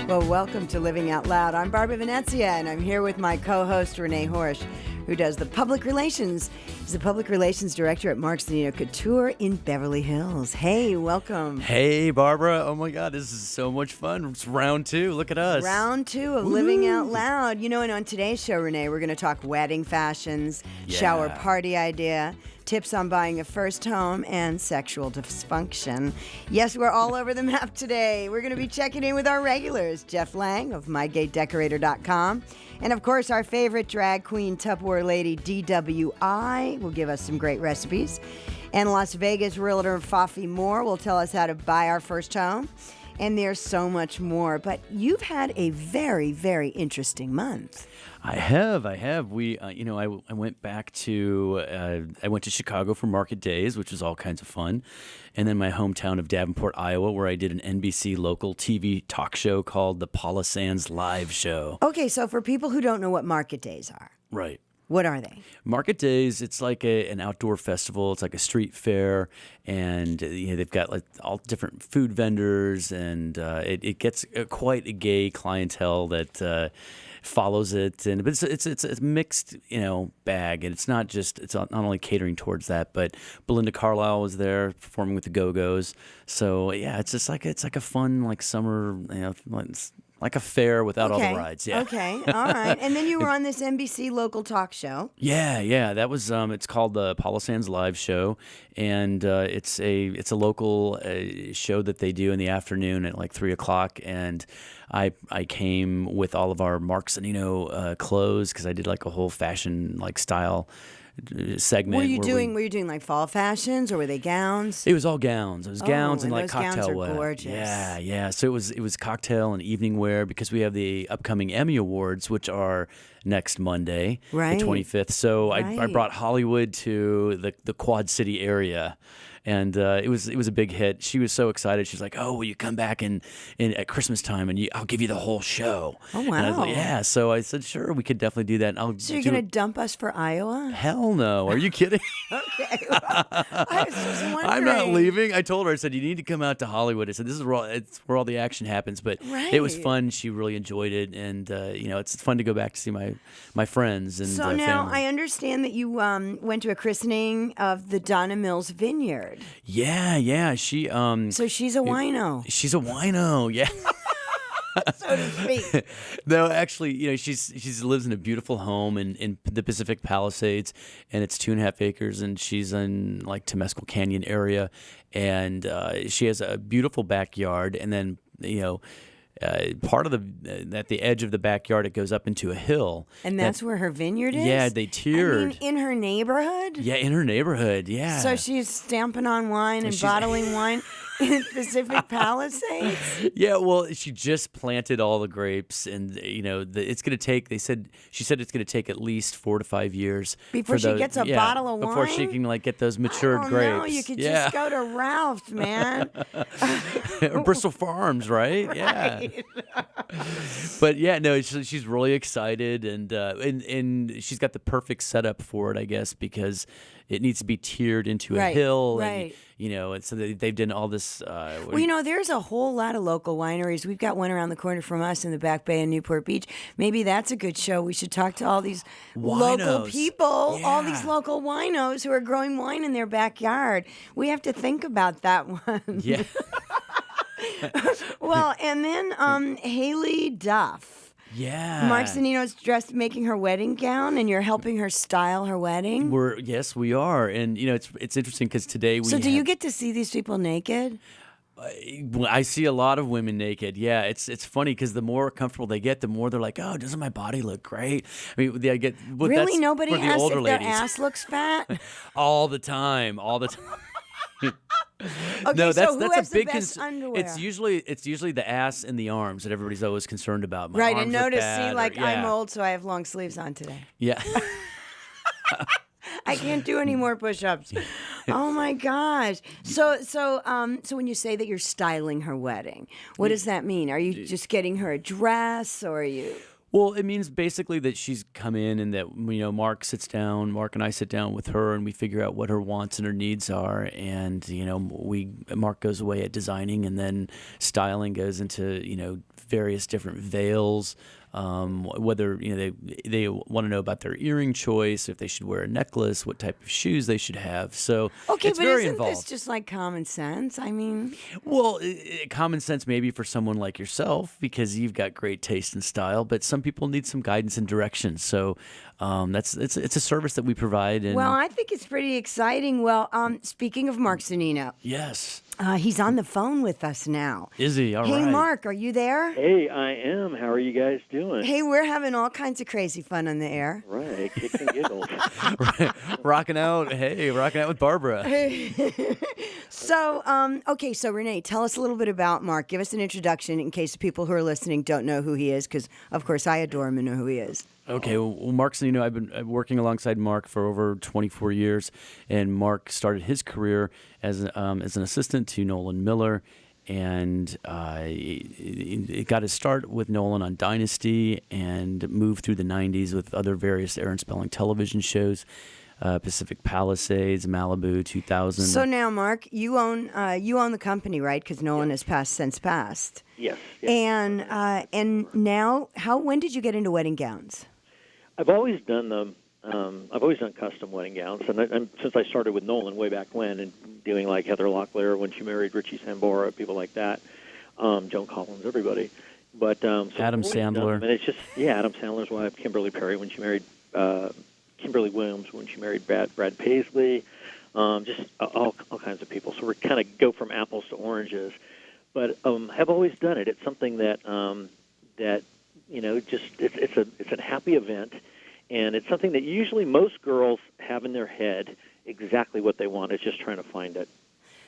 Well, welcome to Living Out Loud. I'm Barbara Venezia, and I'm here with my co-host, Renee Horsch, who does the public relations. He's the public relations director at Marks & Nino Couture in Beverly Hills. Hey, welcome. Hey, Barbara. Oh, my God. This is so much fun. It's round two. Look at us. Round two of Living Out Loud. You know, and on today's show, Renee, we're going to talk wedding fashions, shower party idea, tips on buying a first home, and sexual dysfunction. Yes, we're all over the map today. We're going to be checking in with our regulars, Geoff Laing of MyGateDecorator.com. And, of course, our favorite drag queen Tupperware lady, DWI, will give us some great recipes. And Las Vegas realtor Faffie will tell us how to buy our first home. And there's so much more. But you've had a very, very interesting month. I have. We, I went back to, I went to Chicago for Market Days, which was all kinds of fun. And then my hometown of Davenport, Iowa, where I did an NBC local TV talk show called the Paula Sands Live Show. Okay, so for people who don't know what Market Days are. Right. What are they? Market Days, it's like an outdoor festival. It's like a street fair, and they've got like all different food vendors, and it gets quite a gay clientele that follows it. But it's a mixed bag, and it's not only catering towards that, but Belinda Carlisle was there performing with the Go-Go's. So yeah, it's like a fun like summer like a fair without all the rides. Yeah. Okay. All right. And then you were on this NBC local talk show. Yeah. That was it's called the Paula Sands Live Show, and it's a local show that they do in the afternoon at like 3:00. And I came with all of our Marks & Nino clothes because I did like a whole fashion like style segment. Were you doing like fall fashions, or were they gowns? It was all gowns. It was gowns and like those cocktail gowns are wear. gorgeous. Yeah. So it was cocktail and evening wear because we have the upcoming Emmy Awards, which are next Monday, right, the 25th. So right. I brought Hollywood to the Quad City area. And it was a big hit. She was so excited. She's like, "Oh, will you come back in at Christmas time and I'll give you the whole show." Oh wow! And I was like, yeah. So I said, "Sure, we could definitely do that." And so you're gonna dump us for Iowa? Hell no! Are you kidding? Okay. Well, I was just wondering. I'm not leaving. I told her. I said, "You need to come out to Hollywood." I said, "This is where all the action happens." But it was fun. She really enjoyed it, and it's fun to go back to see my friends and so now family. I understand that you went to a christening of the Donna Mills Vineyard. Yeah. She So she's a wino. She's a wino. Yeah. So to speak. No, actually, she lives in a beautiful home in the Pacific Palisades, and it's 2.5 acres, and she's in like Temescal Canyon area, and she has a beautiful backyard, and then part of at the edge of the backyard, it goes up into a hill. And that's where her vineyard is? Yeah, they tiered. I mean, in her neighborhood? Yeah, in her neighborhood, yeah. So she's stamping on wine and bottling wine in Pacific Palisades? Yeah, well, she just planted all the grapes, and it's going to take. She said it's going to take at least 4 to 5 years before she gets a bottle of wine. Before she can get those matured grapes. No, you could just go to Ralph's, man. Or Bristol Farms, right? Yeah. But yeah, no, she's really excited, and she's got the perfect setup for it, I guess, because it needs to be tiered into a hill, right. And so they've done all this. There's a whole lot of local wineries. We've got one around the corner from us in the Back Bay in Newport Beach. Maybe that's a good show. We should talk to all these local people, all these local winos who are growing wine in their backyard. We have to think about that one. Yeah. Well, and then Haley Duff. Yeah. Marks & Nino's making her wedding gown, and you're helping her style her wedding? Yes, we are. And, it's interesting because today we do you get to see these people naked? I see a lot of women naked. Yeah, it's funny because the more comfortable they get, the more they're like, "Oh, doesn't my body look great?" I mean, I get really nobody for the asks older if ladies. Their ass looks fat all the time. Okay, no, so who that's has a big the best underwear? It's usually the ass and the arms that everybody's always concerned about. My right, arms and look notice, bad, I'm old, so I have long sleeves on today. Yeah. I can't do any more push-ups. Oh my gosh! So when you say that you're styling her wedding, what does that mean? Are you just getting her a dress, or are you? Well, it means basically that she's come in and that, Mark and I sit down with her and we figure out what her wants and her needs are. And, Mark goes away at designing, and then styling goes into, various different veils. Whether they want to know about their earring choice, if they should wear a necklace, what type of shoes they should have. So okay, it's but very isn't involved. this just like common sense? I mean, Well, common sense maybe for someone like yourself because you've got great taste and style, but some people need some guidance and direction. So it's a service that we provide. And well, I think it's pretty exciting. Well, speaking of Mark Zanino, yes, he's on the phone with us now. is he? All Hey, right. Mark, are you there? Hey, I am. How are you guys doing? Hey, we're having all kinds of crazy fun on the air. Right, kicks and giggles. Rocking out with Barbara. So, okay, so Renee, tell us a little bit about Mark. Give us an introduction in case the people who are listening don't know who he is, because, of course, I adore him and know who he is. Okay, well, Mark Zanino, I've been working alongside Mark for over 24 years, and Mark started his career as an assistant to Nolan Miller, and he got his start with Nolan on Dynasty and moved through the 90s with other various Aaron Spelling television shows, Pacific Palisades, Malibu, 2000. So now, Mark, you own the company, right? Because Nolan has since passed. Yes. And now, when did you get into wedding gowns? I've always done them. I've always done custom wedding gowns, and since I started with Nolan way back when, and doing like Heather Locklear when she married Richie Sambora, people like that, Joan Collins, everybody. But so Adam Sandler, and it's just Adam Sandler's wife, Kimberly Perry, when she married Kimberly Williams, when she married Brad Paisley, just all kinds of people. So we kind of go from apples to oranges, but have always done it. It's something that it's a happy event. And it's something that usually most girls have in their head exactly what they want. It's just trying to find it.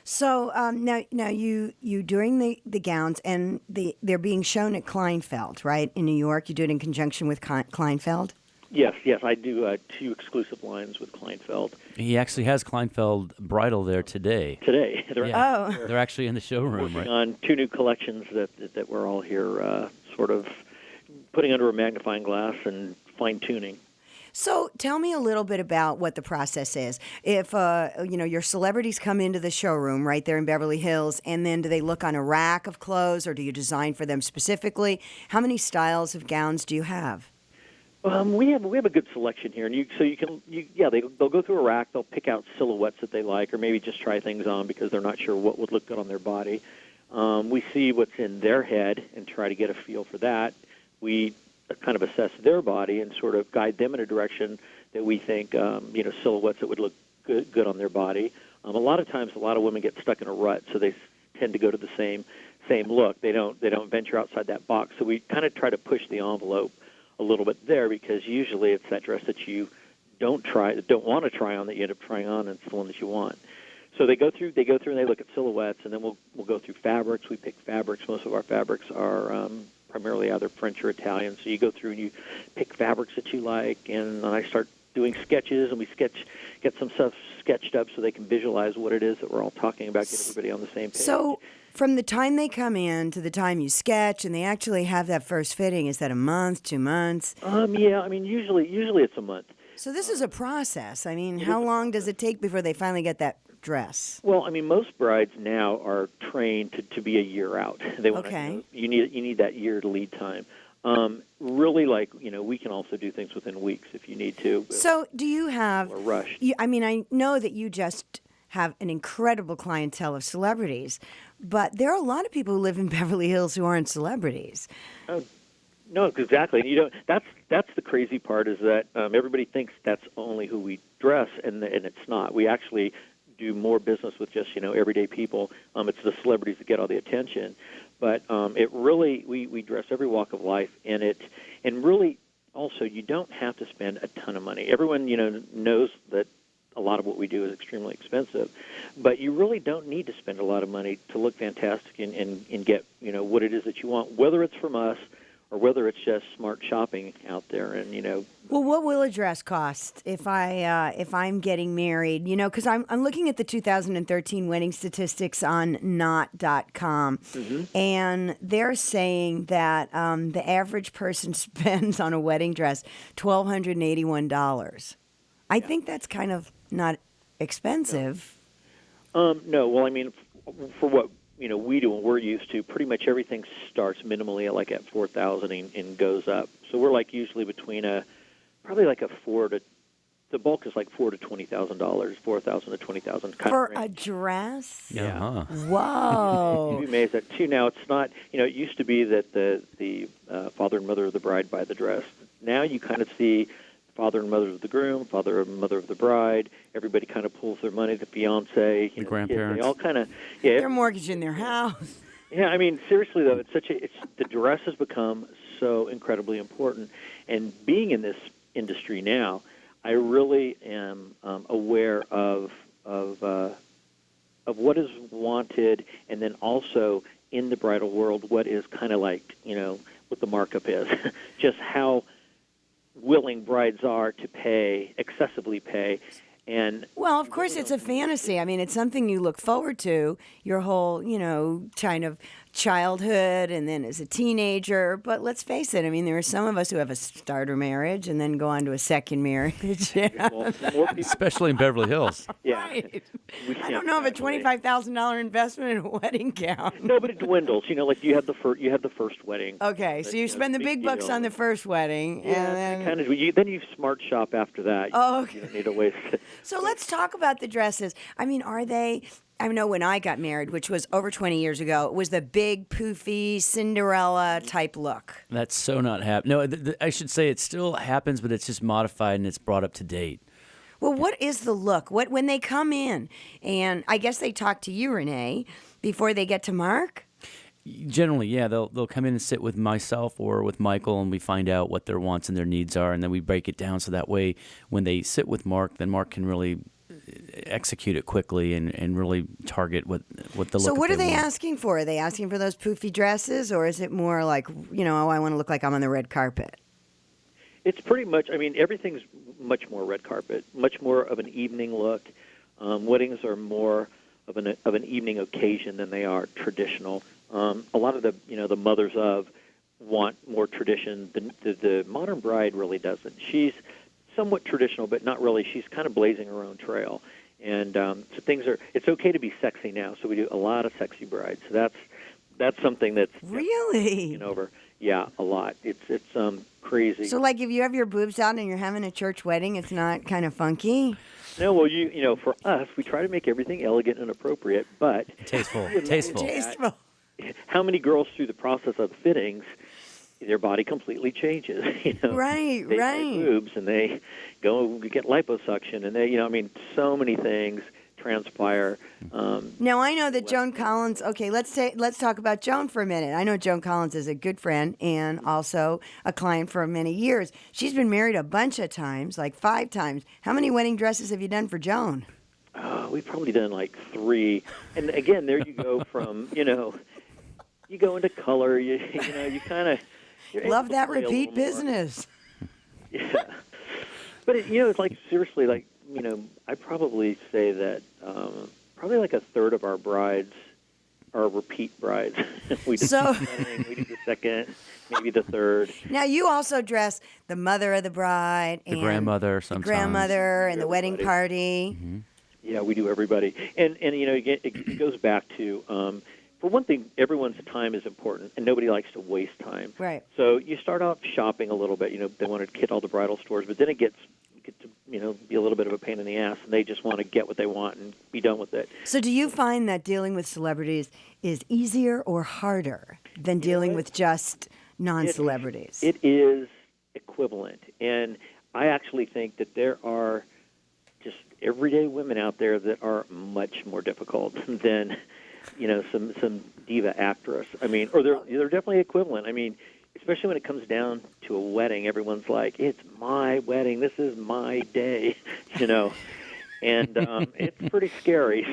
So now you doing the gowns, and they're being shown at Kleinfeld, right, in New York. You do it in conjunction with Kleinfeld? Yes, I do 2 exclusive lines with Kleinfeld. he actually has Kleinfeld Bridal there today. They're They're actually in the showroom, working right? on 2 new collections that we're all here sort of putting under a magnifying glass and fine-tuning. So tell me a little bit about what the process is. If your celebrities come into the showroom right there in Beverly Hills, and then do they look on a rack of clothes, or do you design for them specifically? How many styles of gowns do you have? We have a good selection here, and they'll go through a rack. They'll pick out silhouettes that they like, or maybe just try things on because they're not sure what would look good on their body. We see what's in their head and try to get a feel for that. We kind of assess their body and sort of guide them in a direction that we think, silhouettes that would look good on their body. A lot of times, a lot of women get stuck in a rut, so they tend to go to the same look. They don't venture outside that box. So we kind of try to push the envelope a little bit there, because usually it's that dress that you don't want to try on that you end up trying on, and it's the one that you want. So they go through and they look at silhouettes, and then we'll go through fabrics. We pick fabrics. Most of our fabrics are primarily either French or Italian. So you go through and you pick fabrics that you like, and then I start doing sketches, and we get some stuff sketched up so they can visualize what it is that we're all talking about, get everybody on the same page. So from the time they come in to the time you sketch and they actually have that first fitting, is that a month, 2 months? Usually it's a month. So this is a process. I mean, how long does it take before they finally get that dress? Well, most brides now are trained to be a year out. They want you need that year to lead time. Really, we can also do things within weeks if you need to. So do you have? Or rushed. I know that you just have an incredible clientele of celebrities, but there are a lot of people who live in Beverly Hills who aren't celebrities. No, exactly. That's the crazy part, is that everybody thinks that's only who we dress, and it's not. We actually do more business with just everyday people. It's the celebrities that get all the attention, but it really we dress every walk of life, and really also you don't have to spend a ton of money. Everyone knows that a lot of what we do is extremely expensive, but you really don't need to spend a lot of money to look fantastic and get what it is that you want, whether it's from us or whether it's just smart shopping out there. And Well, what will a dress cost if I'm getting married? Because I'm looking at the 2013 wedding statistics on Knot.com, and they're saying that the average person spends on a wedding dress $1,281. I think that's kind of not expensive. No, well, I mean, for what we do and we're used to, pretty much everything starts minimally at 4,000 and goes up. So we're usually between probably a the bulk is $4,000 to $20,000, $4,000 to $20,000 For a dress? Yeah. Uh-huh. Whoa. You'd be amazed at too. Now it's not. It used to be that the father and mother of the bride buy the dress. Now you kind of see father and mother of the groom, father and mother of the bride. Everybody kind of pulls their money. The fiance, the grandparents, kids, they all kind of They're mortgaging their house. Yeah, I mean, seriously though, the dress has become so incredibly important. And being in this industry now, I really am aware of what is wanted, and then also in the bridal world, what is kind of what the markup is, just how willing brides are to excessively pay. And well, of course, it's a fantasy. I mean, it's something you look forward to your whole, kind of childhood and then as a teenager. But let's face it. I mean, there are some of us who have a starter marriage and then go on to a second marriage. Well, more people, especially in Beverly Hills. Yeah. Right. I don't know if a $25,000 investment in a wedding gown. No, but it dwindles. You had the first wedding. Okay, so you spend the big bucks on the first wedding, yeah, and then then you smart shop after that. Oh, okay. You don't need to waste. So let's talk about the dresses. I mean, are they? I know when I got married, which was over 20 years ago, it was the big, poofy Cinderella type look. That's so not happening. No, I should say it still happens, but it's just modified and it's brought up to date. Well, what is the look? When they come in, and I guess they talk to you, Renee, before they get to Mark? Generally, yeah, they'll come in and sit with myself or with Michael, and we find out what their wants and their needs are, and then we break it down so that way when they sit with Mark, then Mark can really execute it quickly and really target what the look. So what are they want. asking for? Are they asking for those poofy dresses, or is it more like, I want to look like I'm on the red carpet? It's pretty much. I mean, everything's much more red carpet, much more of an evening look. Weddings are more of an evening occasion than they are traditional. A lot of the mothers want more tradition. The modern bride really doesn't. She's somewhat traditional, but not really. She's kind of blazing her own trail. And so it's okay to be sexy now. So we do a lot of sexy brides. So that's something that's really taken over. Yeah, a lot. It's crazy. So like if you have your boobs out and you're having a church wedding, it's not kind of funky? No, well, for us, we try to make everything elegant and appropriate, but tasteful. How many girls through the process of fittings, their body completely changes? Right, they right. Have boobs and they go get liposuction, and they, so many things transpire. Now I know that Joan Collins. Okay, let's talk about Joan for a minute. I know Joan Collins is a good friend and also a client for many years. She's been married a bunch of times, like 5 times. How many wedding dresses have you done for Joan? We've probably done like 3, and again, there you go from you go into color. You kind of love that repeat business. Yeah, but it's like seriously, I probably say that probably like a third of our brides are repeat brides. we do the second, maybe the third. Now you also dress the mother of the bride, the grandmother, sometimes. The grandmother, and the wedding party. Mm-hmm. Yeah, we do everybody, and it goes back to. For one thing, everyone's time is important, and nobody likes to waste time. Right. So you start off shopping a little bit. They want to hit all the bridal stores, but then it gets to be a little bit of a pain in the ass, and they just want to get what they want and be done with it. So do you find that dealing with celebrities is easier or harder than dealing with just non-celebrities? It is equivalent, and I actually think that there are just everyday women out there that are much more difficult than some diva actress. I mean, or they're definitely equivalent. I mean, especially when it comes down to a wedding, everyone's like, "It's my wedding. This is my day," and it's pretty scary.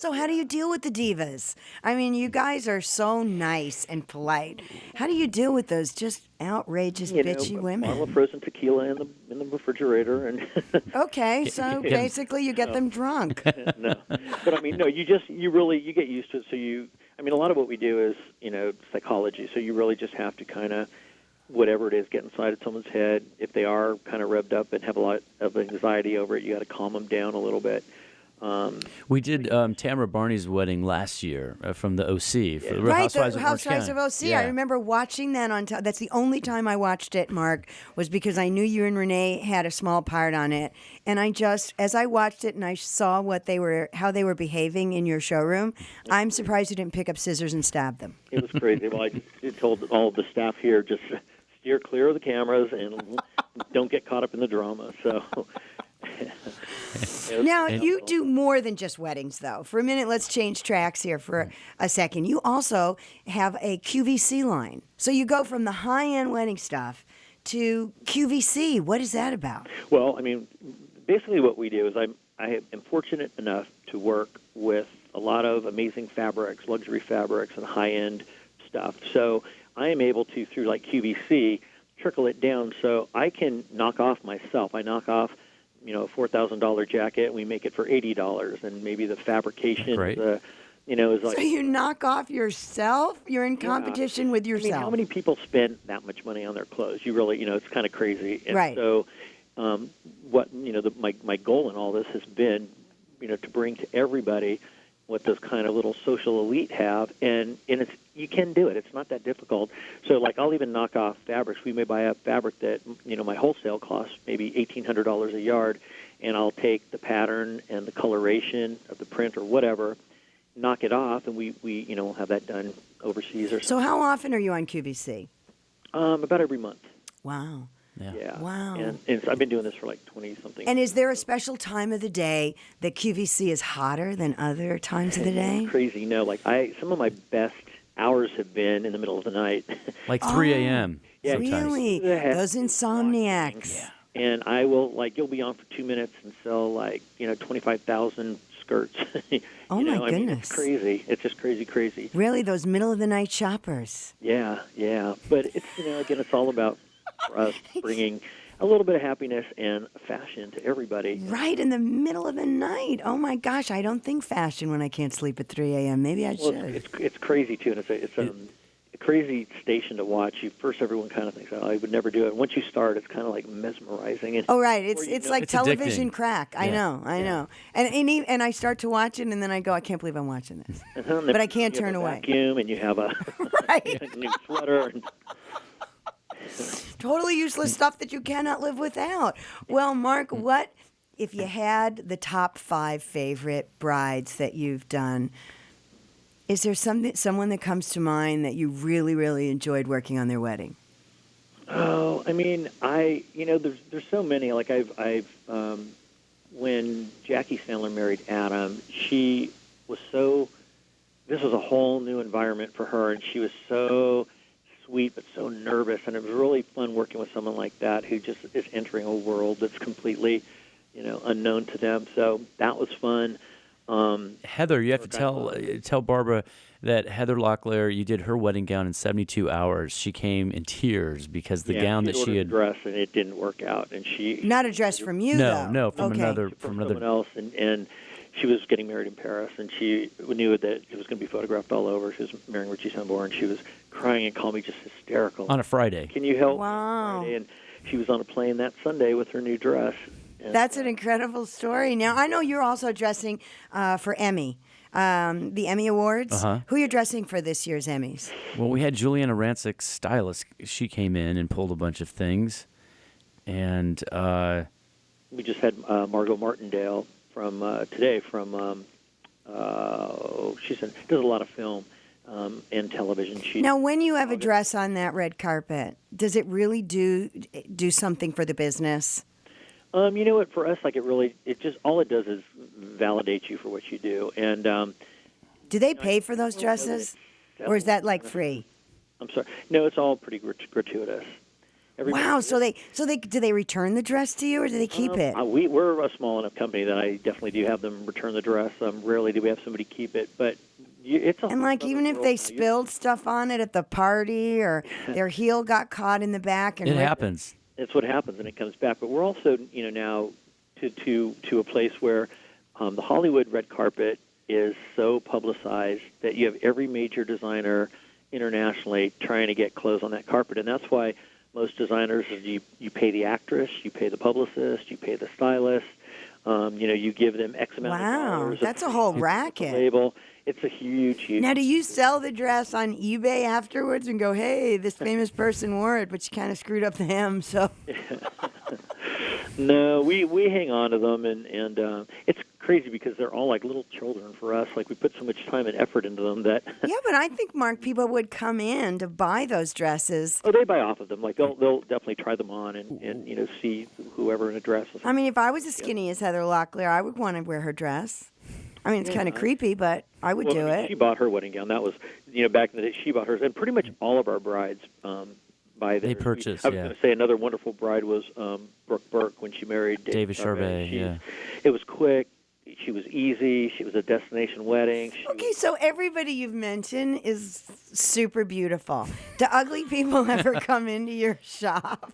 So how do you deal with the divas? I mean, you guys are so nice and polite. How do you deal with those just outrageous, bitchy A women? bottle of frozen tequila in the refrigerator, and Okay, so basically you get them drunk. no, but I mean, no, you get used to it. So I mean, a lot of what we do is psychology. So you really just have to kind of whatever it is get inside of someone's head. If they are kind of revved up and have a lot of anxiety over it, you got to calm them down a little bit. We did Tamara Barney's wedding last year from the OC. For the Right, Housewives the of Orange Housewives County. of OC. Yeah. I remember watching that on. That's the only time I watched it, Mark, was because I knew you and Renee had a small part on it, and as I watched it and I saw how they were behaving in your showroom, I'm surprised you didn't pick up scissors and stab them. It was crazy. Well, I told all of the staff here just steer clear of the cameras and don't get caught up in the drama. So. Now, you do more than just weddings, though. For a minute, let's change tracks here for a second. You also have a QVC line. So you go from the high-end wedding stuff to QVC. What is that about? Well, I mean, basically what we do is I am fortunate enough to work with a lot of amazing fabrics, luxury fabrics, and high-end stuff. So I am able to, through like QVC, trickle it down so I can knock off myself. I knock off a $4,000 jacket, and we make it for $80, and maybe the fabrication, Right. is like. So you knock off yourself? You're in competition with yourself. I mean, how many people spend that much money on their clothes? You really, it's kind of crazy. And right. So, my goal in all this has been, to bring to everybody what this kind of little social elite have, and you can do it. It's not that difficult. So, like, I'll even knock off fabrics. We may buy a fabric that, my wholesale costs maybe $1,800 a yard, and I'll take the pattern and the coloration of the print or whatever, knock it off, and we we'll have that done overseas or something. So how often are you on QVC? About every month. Wow. Yeah. Wow. And I've been doing this for like 20-something. And is there a special time of the day that QVC is hotter than other times of the day? Crazy. No, like some of my best hours have been in the middle of the night. Like 3 a.m. Yeah, sometimes. Really? Those insomniacs. Yeah. And I will, you'll be on for 2 minutes and sell 25,000 skirts. Oh, my I mean, goodness. it's crazy. It's just crazy. Really, those middle of the night shoppers. Yeah. But it's, again, it's all about us bringing a little bit of happiness and fashion to everybody. Right in the middle of the night. Oh my gosh, I don't think fashion when I can't sleep at 3 a.m. Maybe I should. It's crazy too, and it's a crazy station to watch. First, everyone kind of thinks, "Oh, I would never do it." Once you start, it's kind of like mesmerizing. And oh right, it's like It's television addicting. crack. I know. And I start to watch it, and then I go, I can't believe I'm watching this. But I can't turn away. Vacuum, and you have a Right. new sweater. And, Totally useless stuff that you cannot live without. Well, Mark, what if you had the top 5 favorite brides that you've done? Is there someone that comes to mind that you really, really enjoyed working on their wedding? Oh, I mean, there's so many. Like I've when Jackie Sandler married Adam, she was so. This was a whole new environment for her, and she was so sweet but so nervous, and it was really fun working with someone like that who just is entering a world that's completely, unknown to them. So that was fun. Heather, you have to tell Barbara that Heather Locklear, you did her wedding gown in 72 hours. She came in tears because the gown that she had dress and it didn't work out, and she Not a dress from you, though. No, from okay. someone else, and she was getting married in Paris, and she knew that it was going to be photographed all over. She was marrying Richie Sambor, and she was crying and called me just hysterical. on a Friday. Can you help? Wow. Friday? And she was on a plane that Sunday with her new dress. And, That's an incredible story. Now, I know you're also dressing for Emmy, the Emmy Awards. Uh-huh. Who are you dressing for this year's Emmys? Well, we had Juliana Rancic's stylist. She came in and pulled a bunch of things, and we just had Margot Martindale from today from she does a lot of film and television. Now, when you have a dress on that red carpet, does it really do something for the business? You know what? For us, all it does is validate you for what you do. And do they pay for those dresses, or is that like free? I'm sorry. No, it's all pretty gratuitous. Wow. So they do they return the dress to you, or do they keep it? We're a small enough company that I definitely do have them return the dress. Rarely do we have somebody keep it, but it's a and like even if they spilled stuff on it at the party, or their heel got caught in the back, and it happens. It's what happens, and it comes back. But we're also, now to a place where the Hollywood red carpet is so publicized that you have every major designer internationally trying to get clothes on that carpet, and that's why most designers, you pay the actress, you pay the publicist, you pay the stylist, you give them X amount of dollars. Wow, that's a whole racket. Label. It's a huge. Now, do you sell the dress on eBay afterwards and go, hey, this famous person wore it, but you kind of screwed up the hem, so... No, we hang on to them, and it's crazy because they're all like little children for us. Like, we put so much time and effort into them that... Yeah, but I think, Mark, people would come in to buy those dresses. Oh, they buy off of them. Like, they'll definitely try them on and see whoever in a dress. I mean, if I was as skinny as Heather Locklear, I would want to wear her dress. I mean, it's kind of creepy, but I would do it. She bought her wedding gown. That was, back in the day, she bought hers. And pretty much all of our brides buy theirs. They purchase, I was going to say another wonderful bride was Brooke Burke when she married David Charbet. It was quick. She was easy. She was a destination wedding. Okay, so everybody you've mentioned is super beautiful. Do ugly people ever come into your shop?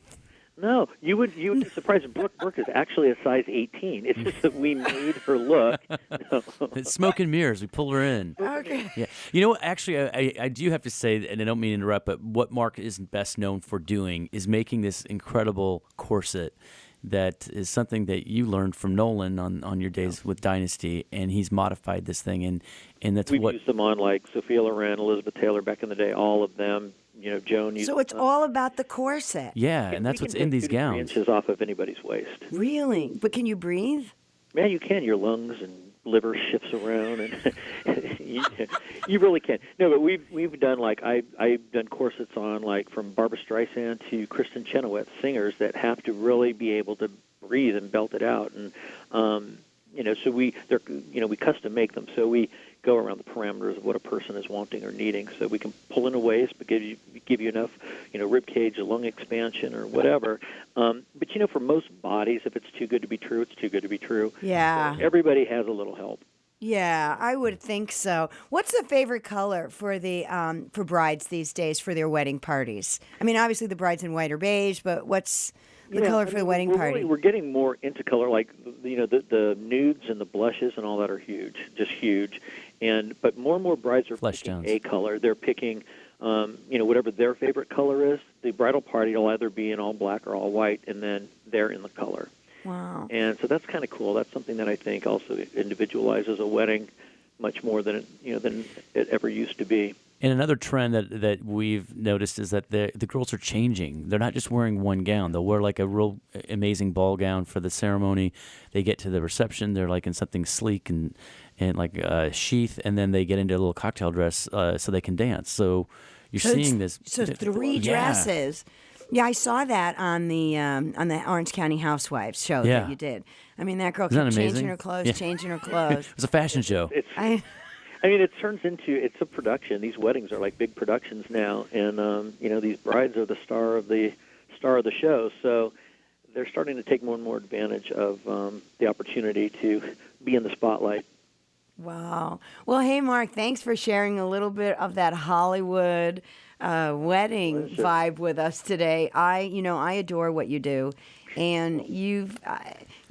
No, you would be surprised. Brooke is actually a size 18. It's just that we made her look. No. It's smoke and mirrors. We pull her in. Okay. Yeah. You know what? Actually, I do have to say, and I don't mean to interrupt, but what Mark is best known for doing is making this incredible corset that is something that you learned from Nolan on your days with Dynasty, and he's modified this thing, and that's We've used them on like Sophia Loren, Elizabeth Taylor back in the day, all of them. Joan used. So it's all about the corset. Yeah, and that's what's in these gowns. 3 inches off of anybody's waist. Really? But can you breathe? Yeah, you can. Your lungs and liver shifts around, and you really can. No, but we've done I've done corsets on like from Barbra Streisand to Kristen Chenoweth, singers that have to really be able to breathe and belt it out, and so we custom make them, so we go around the parameters of what a person is wanting or needing, so we can pull in a waist but give you enough rib cage, a lung expansion or whatever. But for most bodies, if it's too good to be true, it's too good to be true. Yeah. So everybody has a little help. Yeah, I would think so. What's the favorite color for the for brides these days for their wedding parties? I mean, obviously the bride's in white or beige, but what's the color for the wedding party? We're getting more into color, like the nudes and the blushes and all that are huge, just huge. But more and more brides are picking a color. They're picking, whatever their favorite color is. The bridal party will either be in all black or all white, and then they're in the color. Wow. And so that's kind of cool. That's something that I think also individualizes a wedding much more than it ever used to be. And another trend that we've noticed is that the girls are changing. They're not just wearing one gown. They'll wear like a real amazing ball gown for the ceremony. They get to the reception. They're like in something sleek and like a sheath, and then they get into a little cocktail dress so they can dance. So you're seeing this. So 3 dresses. Yeah, I saw that on the Orange County Housewives show that you did. I mean, that girl kept changing her clothes, changing her clothes. It was a fashion show. It turns into, it's a production. These weddings are like big productions now, and these brides are the star of the show. So they're starting to take more and more advantage of the opportunity to be in the spotlight. Wow. Well, hey, Mark, thanks for sharing a little bit of that Hollywood wedding vibe with us today. I adore what you do, and you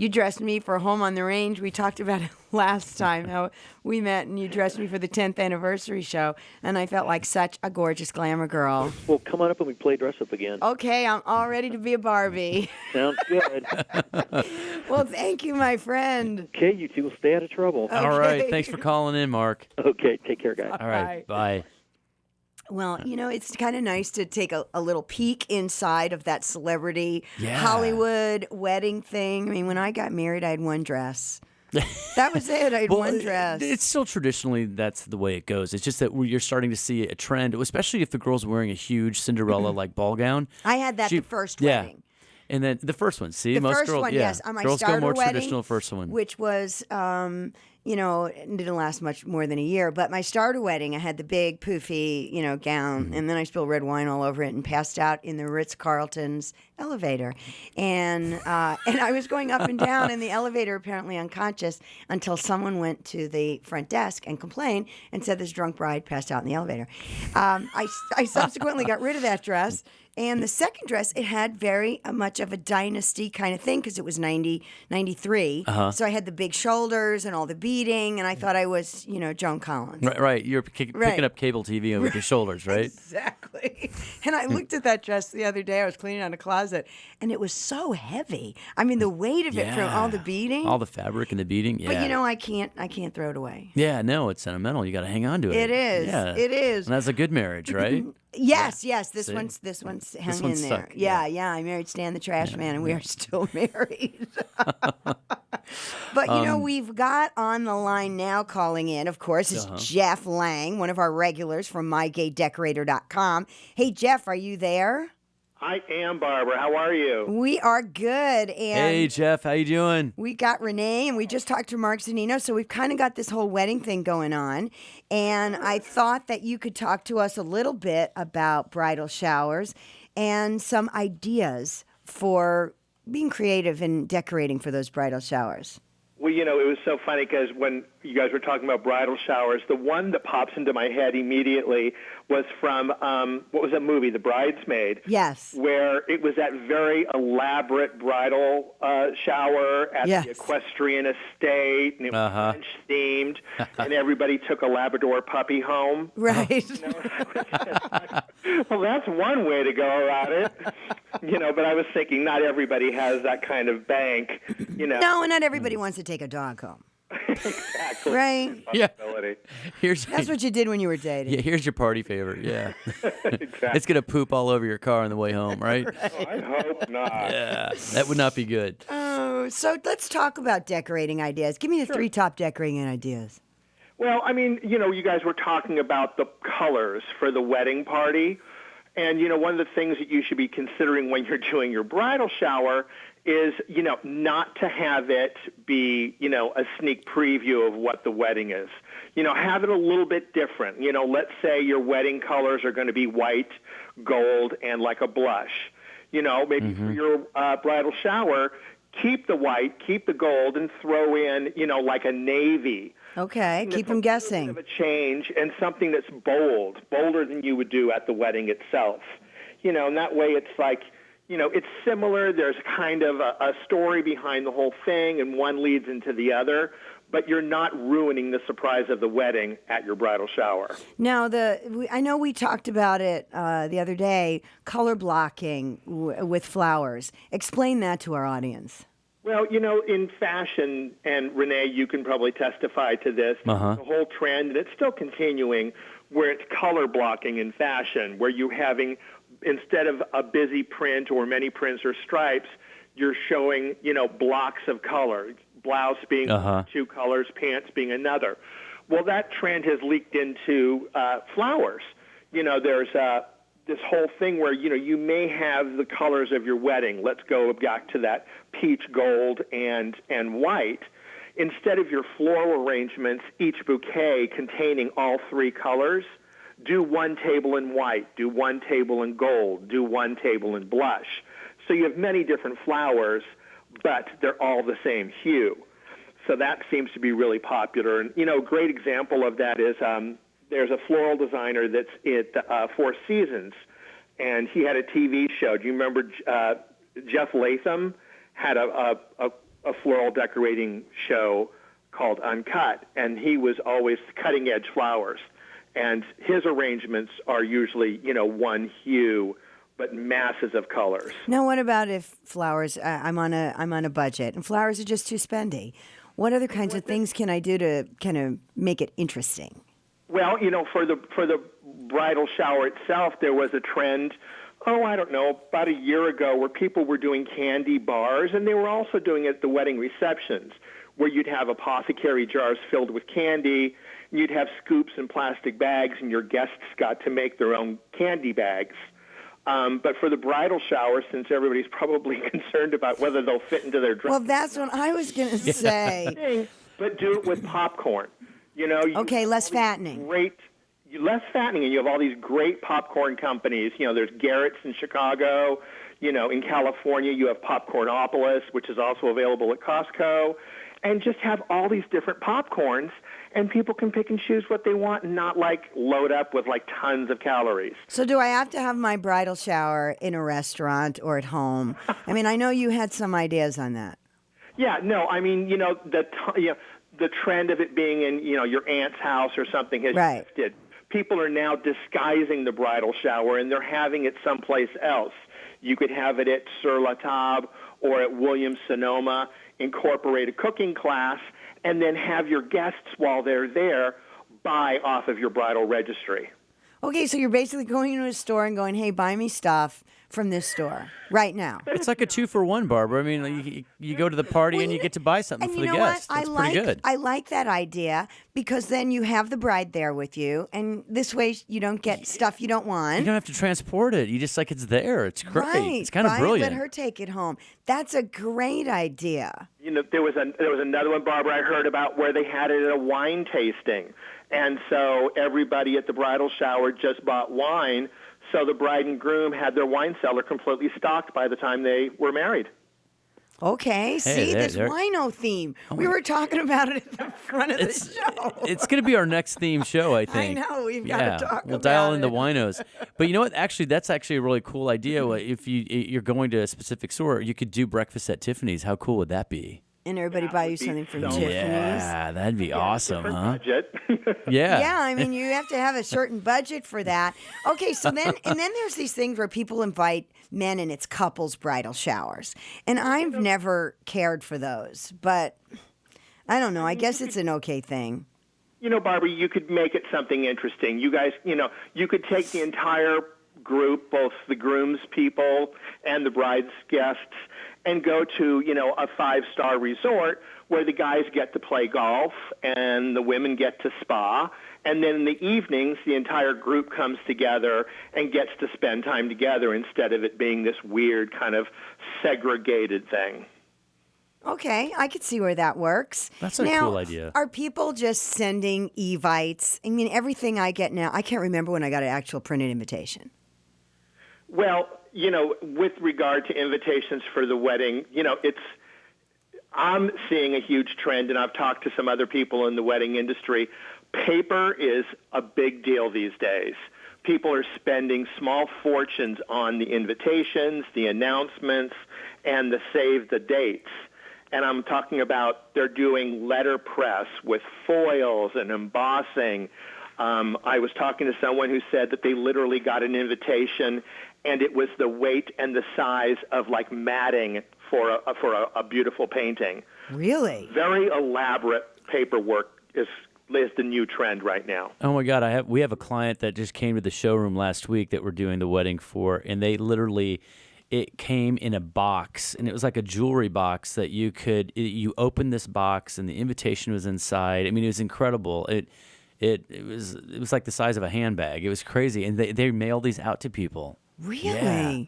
dressed me for Home on the Range. We talked about it last time, how we met, and you dressed me for the 10th anniversary show, and I felt like such a gorgeous glamour girl. Well, come on up and we play dress up again. Okay, I'm all ready to be a Barbie. Sounds good. Well, thank you, my friend. Okay, you two will stay out of trouble. Okay. All right, thanks for calling in, Mark. Okay, take care, guys. All right, bye. Well, it's kind of nice to take a little peek inside of that celebrity Hollywood wedding thing. I mean, when I got married, I had one dress. That was it. I had one dress. It's still traditionally that's the way it goes. It's just that you're starting to see a trend, especially if the girl's wearing a huge Cinderella-like ball gown. I had that the first wedding. And then the first one, see? The most first girls, one, yes. On my girls starter go more wedding, traditional first one. Which was, it didn't last much more than a year. But my starter wedding, I had the big poofy, gown, and then I spilled red wine all over it and passed out in the Ritz-Carlton's elevator. And I was going up and down in the elevator, apparently unconscious, until someone went to the front desk and complained and said this drunk bride passed out in the elevator. I subsequently got rid of that dress. And the second dress, it had very much of a dynasty kind of thing because it was 93. So I had the big shoulders and all the beading, and I thought I was, Joan Collins. Right. You're picking up cable TV with your shoulders, right? Exactly. And I looked at that dress the other day. I was cleaning out a closet, and it was so heavy. I mean, the weight of it from all the beading. All the fabric and the beading, yeah. But, I can't throw it away. Yeah, no, it's sentimental. You got to hang on to it. It is. Yeah. It is. And that's a good marriage, right? Yes. This See? one's hung This in one's there. stuck, Yeah. I married Stan the Trash Man, and we are still married. But we've got on the line now calling in, of course, is Geoff Laing, one of our regulars from mygaydecorator.com. Hey, Geoff, are you there? I am, Barbara. How are you? We are good. And hey, Geoff, how you doing? We got Renee, and we just talked to Mark Zanino, so we've kind of got this whole wedding thing going on. And I thought that you could talk to us a little bit about bridal showers and some ideas for being creative and decorating for those bridal showers. Well, it was so funny because when you guys were talking about bridal showers, the one that pops into my head immediately was from, what was that movie, The Bridesmaid? Yes. Where it was that very elaborate bridal shower at the equestrian estate, and it was French-themed, and everybody took a Labrador puppy home. Right. Well, that's one way to go about it. But I was thinking not everybody has that kind of bank, No, and not everybody wants to take a dog home. Exactly. Right? Yeah. That's what you did when you were dating. Yeah, here's your party favor. Yeah. Exactly. It's going to poop all over your car on the way home, right? Oh, I hope not. Yeah, that would not be good. Oh, so let's talk about decorating ideas. Give me the 3 top decorating ideas. Well, I mean, you guys were talking about the colors for the wedding party. And, one of the things that you should be considering when you're doing your bridal shower is, not to have it be, a sneak preview of what the wedding is. Have it a little bit different. Let's say your wedding colors are going to be white, gold, and like a blush. Maybe for your bridal shower, keep the white, keep the gold, and throw in, like a navy. Okay, keep them guessing. A bit of a change and something that's bolder than you would do at the wedding itself. And that way it's like, it's similar. There's kind of a story behind the whole thing, and one leads into the other, but you're not ruining the surprise of the wedding at your bridal shower. Now, I know we talked about it the other day, color blocking with flowers. Explain that to our audience. Well, in fashion, and Renee, you can probably testify to this, the whole trend, and it's still continuing, where it's color blocking in fashion, where you're having, instead of a busy print or many prints or stripes, you're showing, blocks of color, blouse being 2 colors, pants being another. Well, that trend has leaked into flowers. There's this whole thing where, you may have the colors of your wedding. Let's go back to that peach, gold, and white. Instead of your floral arrangements, each bouquet containing all 3 colors, do 1 table in white, do 1 table in gold, do 1 table in blush. So you have many different flowers, but they're all the same hue. So that seems to be really popular. And, a great example of that is there's a floral designer that's at Four Seasons, and he had a TV show. Do you remember Jeff Latham had a floral decorating show called Uncut, and he was always cutting-edge flowers. And his arrangements are usually, 1 hue, but masses of colors. Now, what about if flowers? I'm on a budget, and flowers are just too spendy. What other kinds of things can I do to kind of make it interesting? Well, for the bridal shower itself, there was a trend, about a year ago, where people were doing candy bars, and they were also doing it at the wedding receptions, where you'd have apothecary jars filled with candy, and you'd have scoops and plastic bags, and your guests got to make their own candy bags. But for the bridal shower, since everybody's probably concerned about whether they'll fit into their dress. Well, that's what I was going to say. but do it with popcorn. You know. Okay, less fattening. Less fattening, and you have all these great popcorn companies. You know, there's Garrett's in Chicago. You know, in California, you have Popcornopolis, which is also available at Costco. And just have all these different popcorns, and people can pick and choose what they want and not, like, load up with, like, tons of calories. So do I have to have my bridal shower in a restaurant or at home? I mean, I know you had some ideas on that. Yeah, no, I mean, you know, the trend of it being in, you know, your aunt's house or something has shifted. People are now disguising the bridal shower, and they're having it someplace else. You could have it at Sur La Table or at Williams-Sonoma, incorporate a cooking class, and then have your guests, while they're there, buy off of your bridal registry. Okay, so you're basically going into a store and going, hey, buy me stuff from this store right now. It's like a 2-for-1, Barbara. I mean, you go to the party and you get to buy something for the guests. That's pretty good. I like that idea because then you have the bride there with you, and this way you don't get stuff you don't want. You don't have to transport it. You just, like, it's there. It's great. Right. It's kind of brilliant. Let her take it home. That's a great idea. You know, there was another one, Barbara, I heard about where they had it at a wine tasting. And so everybody at the bridal shower just bought wine, so the bride and groom had their wine cellar completely stocked by the time they were married. Okay, see, this wino theme. We were talking about it at the front of the show. It's going to be our next theme show, I think. I know, we've got to talk about it. We'll dial in the winos. But you know what? Actually, that's actually a really cool idea. If you're going to a specific store, you could do breakfast at Tiffany's. How cool would that be? And everybody buy you something from Tiffany's. Yeah, that'd be awesome, huh? Budget. Yeah. Yeah, I mean, you have to have a certain budget for that. Okay, so then there's these things where people invite men and it's couples bridal showers. And I've never cared for those, but I don't know. I guess it's an okay thing. You know, Barbara, you could make it something interesting. You guys, you know, you could take the entire group, both the groom's people and the bride's guests, and go to, you know, a 5-star resort where the guys get to play golf and the women get to spa. And then in the evenings, the entire group comes together and gets to spend time together instead of it being this weird kind of segregated thing. Okay, I could see where that works. That's a cool idea. Are people just sending evites? I mean, everything I get now, I can't remember when I got an actual printed invitation. Well, you know, with regard to invitations for the wedding, you know, I'm seeing a huge trend, and I've talked to some other people in the wedding industry. Paper is a big deal these days. People are spending small fortunes on the invitations, the announcements, and the save the dates. And I'm talking about they're doing letterpress with foils and embossing. I was talking to someone who said that they literally got an invitation, and it was the weight and the size of, like, matting for a beautiful painting. Really? Very elaborate paperwork is the new trend right now. Oh my God! We have a client that just came to the showroom last week that we're doing the wedding for, and they literally, it came in a box, and it was like a jewelry box that you opened this box, and the invitation was inside. I mean, it was incredible. It was like the size of a handbag. It was crazy, and they mailed these out to people. Really? Yeah.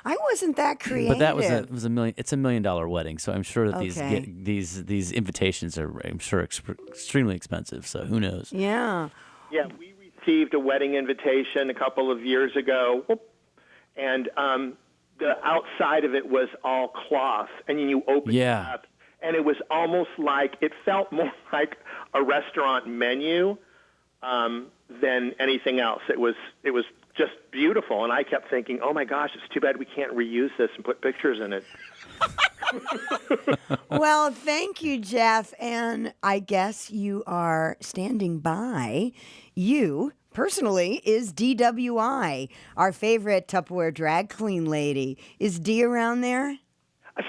I wasn't that creative. But that was $1 million. It's $1 million wedding, so I'm sure that these invitations are, I'm sure, extremely expensive. So who knows? Yeah. Yeah, we received a wedding invitation a couple of years ago, and the outside of it was all cloth, and you open it up, and it was almost like, it felt more like a restaurant menu than anything else. It was just beautiful, and I kept thinking, oh my gosh, it's too bad we can't reuse this and put pictures in it. Well, thank you, Geoff, and I guess you are standing by. You, personally, is DWI, our favorite Tupperware drag clean lady. Is Dee around there?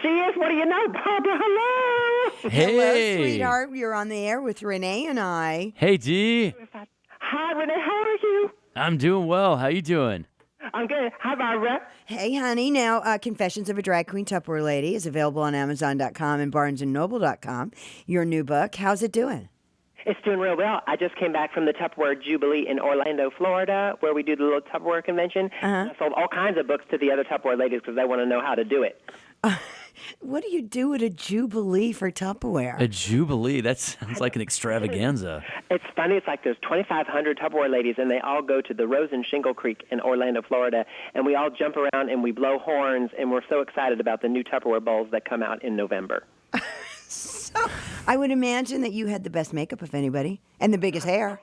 She is. What do you know, Barbara? Hello. Hey. Hello, sweetheart. You're on the air with Renee and I. Hey, Dee. Hi, Renee. How are you? I'm doing well. How you doing? I'm good. Hi, Barbara. Hey, honey. Now, Confessions of a Drag Queen Tupperware Lady is available on Amazon.com and BarnesandNoble.com. Your new book. How's it doing? It's doing real well. I just came back from the Tupperware Jubilee in Orlando, Florida, where we do the little Tupperware convention. I sold all kinds of books to the other Tupperware ladies because they want to know how to do it. What do you do at a Jubilee for Tupperware? A Jubilee? That sounds like an extravaganza. It's funny. It's like there's 2,500 Tupperware ladies, and they all go to the Rose and Shingle Creek in Orlando, Florida, and we all jump around and we blow horns, and we're so excited about the new Tupperware bowls that come out in November. So I would imagine that you had the best makeup of anybody and the biggest hair.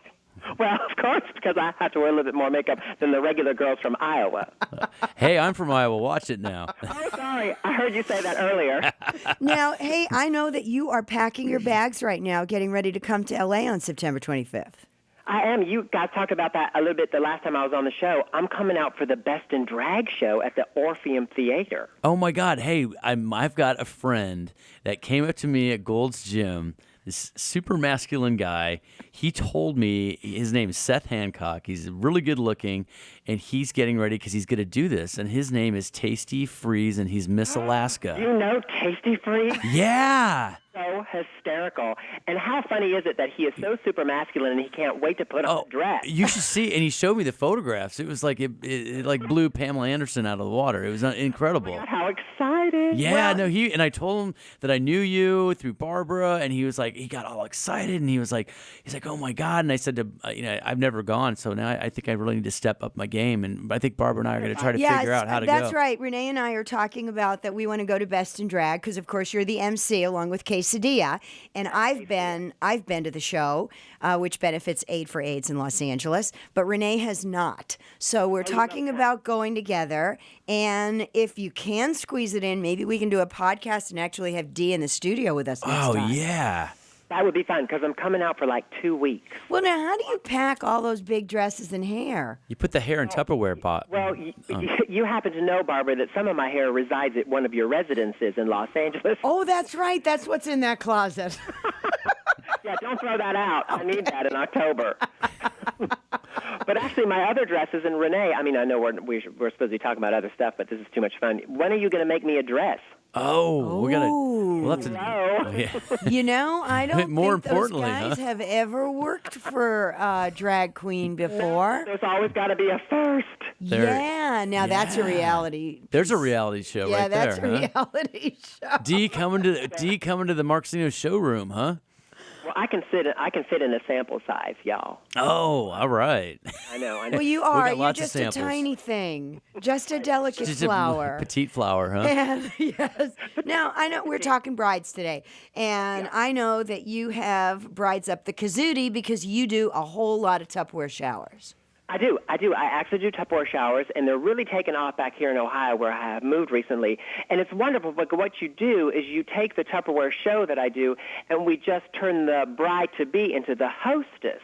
Well, of course, because I have to wear a little bit more makeup than the regular girls from Iowa. Hey, I'm from Iowa. Watch it now. Oh, sorry. I heard you say that earlier. Now, hey, I know that you are packing your bags right now, getting ready to come to L.A. on September 25th. I am. You guys talked about that a little bit the last time I was on the show. I'm coming out for the Best in Drag show at the Orpheum Theater. Oh, my God. Hey, I've got a friend that came up to me at Gold's Gym, this super masculine guy. He told me his name is Seth Hancock. He's really good looking, and he's getting ready because he's going to do this. And his name is Tasty Freeze, and he's Miss Alaska. You know Tasty Freeze? Yeah. So hysterical. And how funny is it that he is so super masculine and he can't wait to put on a dress? You should see. And he showed me the photographs. It was like it like blew Pamela Anderson out of the water. It was incredible. Oh my God, how excited. Yeah, no, and I told him that I knew you through Barbara, and he was like, he got all excited, and he's like, oh my God. And I said to, I've never gone, so now I think I really need to step up my game. And I think Barbara and I are going to try to figure out how to go. That's right. Renee and I are talking about that we want to go to Best in Drag because, of course, you're the MC along with Quesadilla, and I've been to the show, which benefits Aid for AIDS in Los Angeles, but Renee has not. So we're talking about going together, and if you can squeeze it in, maybe we can do a podcast and actually have Dee in the studio with us next time. Oh, yeah. That would be fun because I'm coming out for like 2 weeks. Well, now, how do you pack all those big dresses and hair? You put the hair in Tupperware pot. Well, you happen to know, Barbara, that some of my hair resides at one of your residences in Los Angeles. Oh, that's right. That's what's in that closet. Yeah, don't throw that out. I need that in October. But actually, my other dresses, and Renee, I mean, I know we're supposed to be talking about other stuff, but this is too much fun. When are you going to make me a dress? We'll have to. No. Yeah. You know, I don't More think those guys have ever worked for a drag queen before. There's always got to be a first. That's a reality. There's a reality show right there. Yeah, that's a reality show. Dee coming to the Marcino showroom, huh? Well, I can fit in a sample size, y'all. Oh, all right. I know. Well, you are. You're You're just a tiny thing, just a delicate flower. A petite flower, huh? And, yes. Now, I know we're talking brides today, and I know that you have brides up the kazootie because you do a whole lot of Tupperware showers. I do. I actually do Tupperware showers, and they're really taking off back here in Ohio where I have moved recently. And it's wonderful, but what you do is you take the Tupperware show that I do, and we just turn the bride-to-be into the hostess.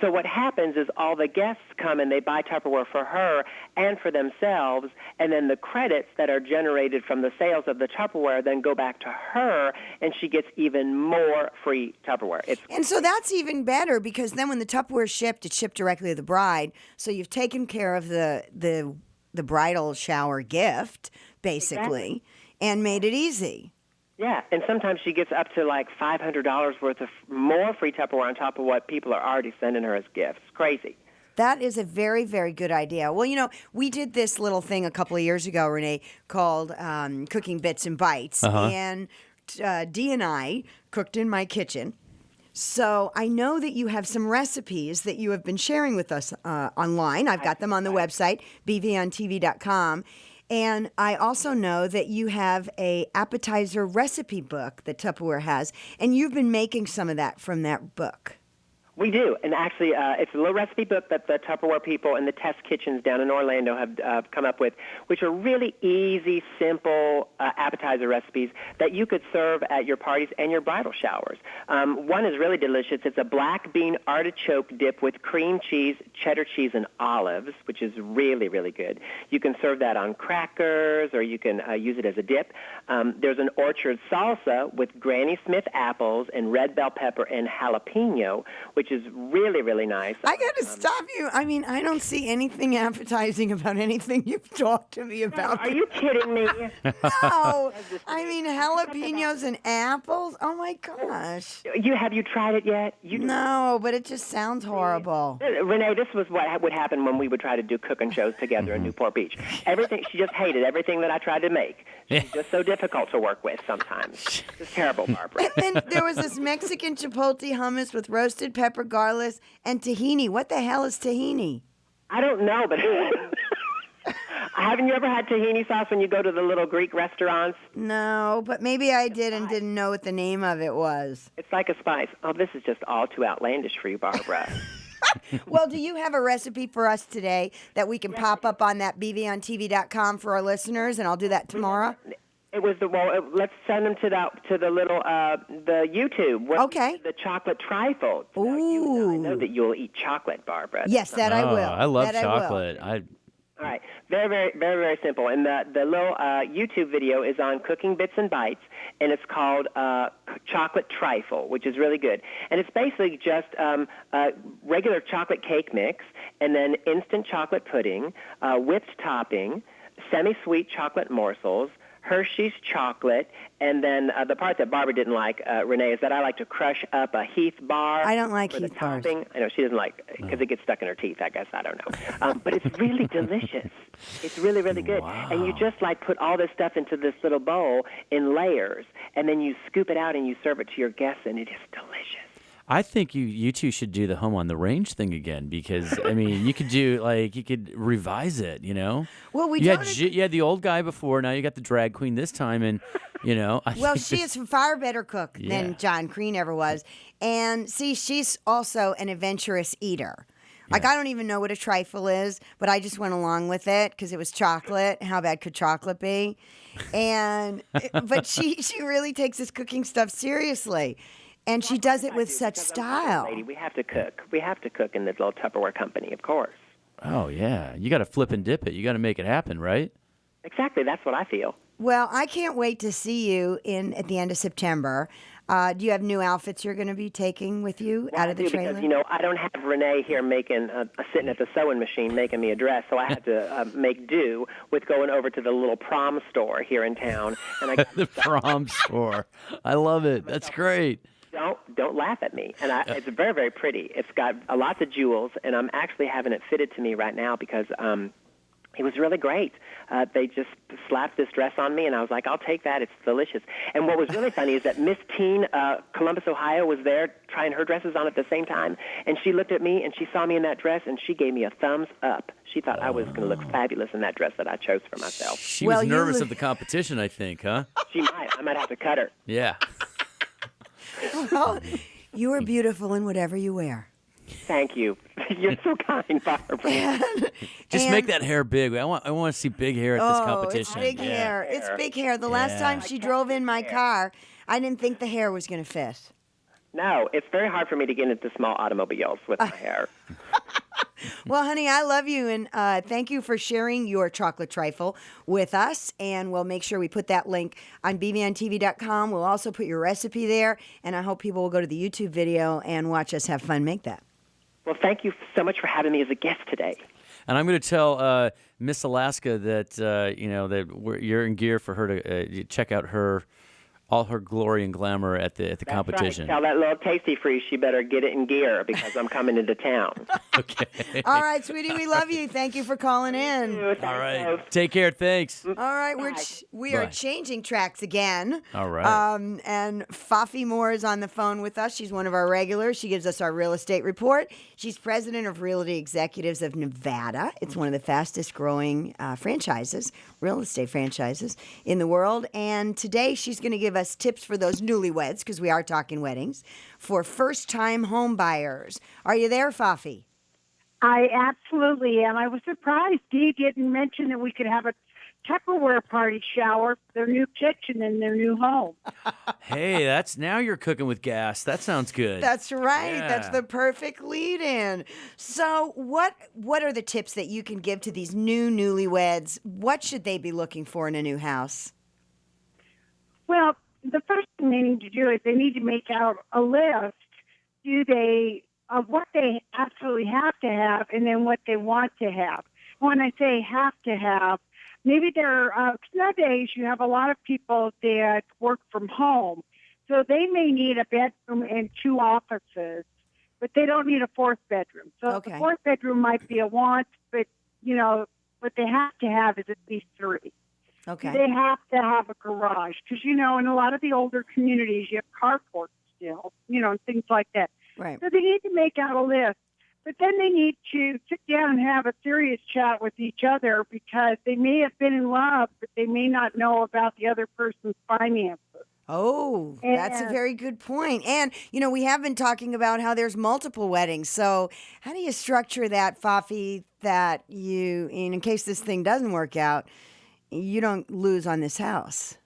So what happens is all the guests come and they buy Tupperware for her and for themselves, and then the credits that are generated from the sales of the Tupperware then go back to her, and she gets even more free Tupperware. And so that's even better because then when the Tupperware shipped, it's shipped directly to the bride. So you've taken care of the bridal shower gift, basically, and made it easy. Yeah, and sometimes she gets up to like $500 worth of more free Tupperware on top of what people are already sending her as gifts. Crazy. That is a very, very good idea. Well, you know, we did this little thing a couple of years ago, Renee, called Cooking Bits and Bites. And Dee and I cooked in my kitchen. So I know that you have some recipes that you have been sharing with us online. I've got them on the website, bvontv.com. And I also know that you have a appetizer recipe book that Tupperware has, and you've been making some of that from that book. We do, and actually it's a little recipe book that the Tupperware people and the test kitchens down in Orlando have come up with, which are really easy, simple appetizer recipes that you could serve at your parties and your bridal showers. One is really delicious. It's a black bean artichoke dip with cream cheese, cheddar cheese, and olives, which is really, really good. You can serve that on crackers, or you can use it as a dip. There's an orchard salsa with Granny Smith apples and red bell pepper and jalapeno, which which is really, really nice. I got to stop you. I mean, I don't see anything appetizing about anything you've talked to me about. Are you kidding me? No. I mean, jalapenos and apples? Oh, my gosh. Have you tried it yet? No, but it just sounds horrible. Renee, this was what would happen when we would try to do cooking shows together in Newport Beach. She just hated everything that I tried to make. She's just so difficult to work with sometimes. It's terrible, Barbara. And then there was this Mexican chipotle hummus with roasted pepper, garlic, and tahini. What the hell is tahini? I don't know, but haven't you ever had tahini sauce when you go to the little Greek restaurants? No, but maybe I did and didn't know what the name of it was. It's like a spice. Oh, this is just all too outlandish for you, Barbara. Well, do you have a recipe for us today that we can pop up on that bvontv.com for our listeners, and I'll do that tomorrow? It was let's send them to the little the YouTube. Okay. The chocolate trifle. Ooh. I know that you'll eat chocolate, Barbara. Yes, that I will. I love that chocolate. All right. Very, very, very, very simple. And the little YouTube video is on Cooking Bits and Bites, and it's called Chocolate Trifle, which is really good. And it's basically just regular chocolate cake mix, and then instant chocolate pudding, whipped topping, semi-sweet chocolate morsels, Hershey's chocolate, and then the part that Barbara didn't like, Renee, is that I like to crush up a Heath bar. I don't like Heath bars. I know she doesn't like because it gets stuck in her teeth, I guess. I don't know. But it's really delicious. It's really, really good. Wow. And you just put all this stuff into this little bowl in layers, and then you scoop it out and you serve it to your guests, and it is delicious. I think you two should do the home on the range thing again because I mean you could revise it, you know. Well, you had the old guy before, now you got the drag queen this time, and you know. She is a far better cook than John Crean ever was, and see, she's also an adventurous eater. Like, I don't even know what a trifle is, but I just went along with it because it was chocolate. How bad could chocolate be? But she really takes this cooking stuff seriously. And she does it with such style. Lady, we have to cook. We have to cook in this little Tupperware company, of course. Oh, yeah. You got to flip and dip it. You got to make it happen, right? Exactly. That's what I feel. Well, I can't wait to see you at the end of September. Do you have new outfits you're going to be taking with you out of the trailer? Because, I don't have Renee here sitting at the sewing machine making me a dress, so I had to make do with going over to the little prom store here in town. And I got the prom store. I love it. That's great. Don't laugh at me. And it's very, very pretty. It's got lots of jewels, and I'm actually having it fitted to me right now because it was really great. They just slapped this dress on me, and I was like, I'll take that. It's delicious. And what was really funny is that Miss Teen, Columbus, Ohio, was there trying her dresses on at the same time, and she looked at me, and she saw me in that dress, and she gave me a thumbs up. She thought I was going to look fabulous in that dress that I chose for myself. She was nervous of the competition, I think, huh? She might. I might have to cut her. Yeah. Well, you are beautiful in whatever you wear. Thank you. You're so kind, Barbara. Just make that hair big. I want to see big hair at this competition. It's big hair. It's big hair. The last time she drove in my car, I didn't think the hair was going to fit. No, it's very hard for me to get into small automobiles with my hair. Well, honey, I love you, and thank you for sharing your chocolate trifle with us, and we'll make sure we put that link on bvontv.com. We'll also put your recipe there, and I hope people will go to the YouTube video and watch us have fun make that. Well, thank you so much for having me as a guest today. And I'm going to tell Miss Alaska that, that you're in gear for her to check out all her glory and glamour at the competition. Right. Tell that little tasty freeze she better get it in gear because I'm coming into town. Okay. All right, sweetie, we love you. Thank you for calling in. All right. Take care. Thanks. All right, we are changing tracks again. All right. And Faffie Moore is on the phone with us. She's one of our regulars. She gives us our real estate report. She's president of Realty Executives of Nevada. It's one of the fastest growing real estate franchises in the world. And today she's going to give us tips for those newlyweds, because we are talking weddings, for first-time home buyers. Are you there, Faffie? I absolutely am. I was surprised Dee didn't mention that we could have a Tupperware party shower for their new kitchen in their new home. Hey, now you're cooking with gas. That sounds good. That's right. Yeah. That's the perfect lead-in. So what are the tips that you can give to these newlyweds? What should they be looking for in a new house? Well, the first thing they need to do is they need to make out a list. Do they of what they absolutely have to have and then what they want to have. When I say have to have, maybe nowadays you have a lot of people that work from home. So they may need a bedroom and 2 offices, but they don't need a 4th bedroom. So the 4th bedroom might be a want, but, what they have to have is at least 3. Okay. They have to have a garage because, in a lot of the older communities, you have carports still, and things like that. Right. So they need to make out a list. But then they need to sit down and have a serious chat with each other because they may have been in love, but they may not know about the other person's finances. Oh, that's a very good point. And, we have been talking about how there's multiple weddings. So how do you structure that, Faffie, that in case this thing doesn't work out, you don't lose on this house?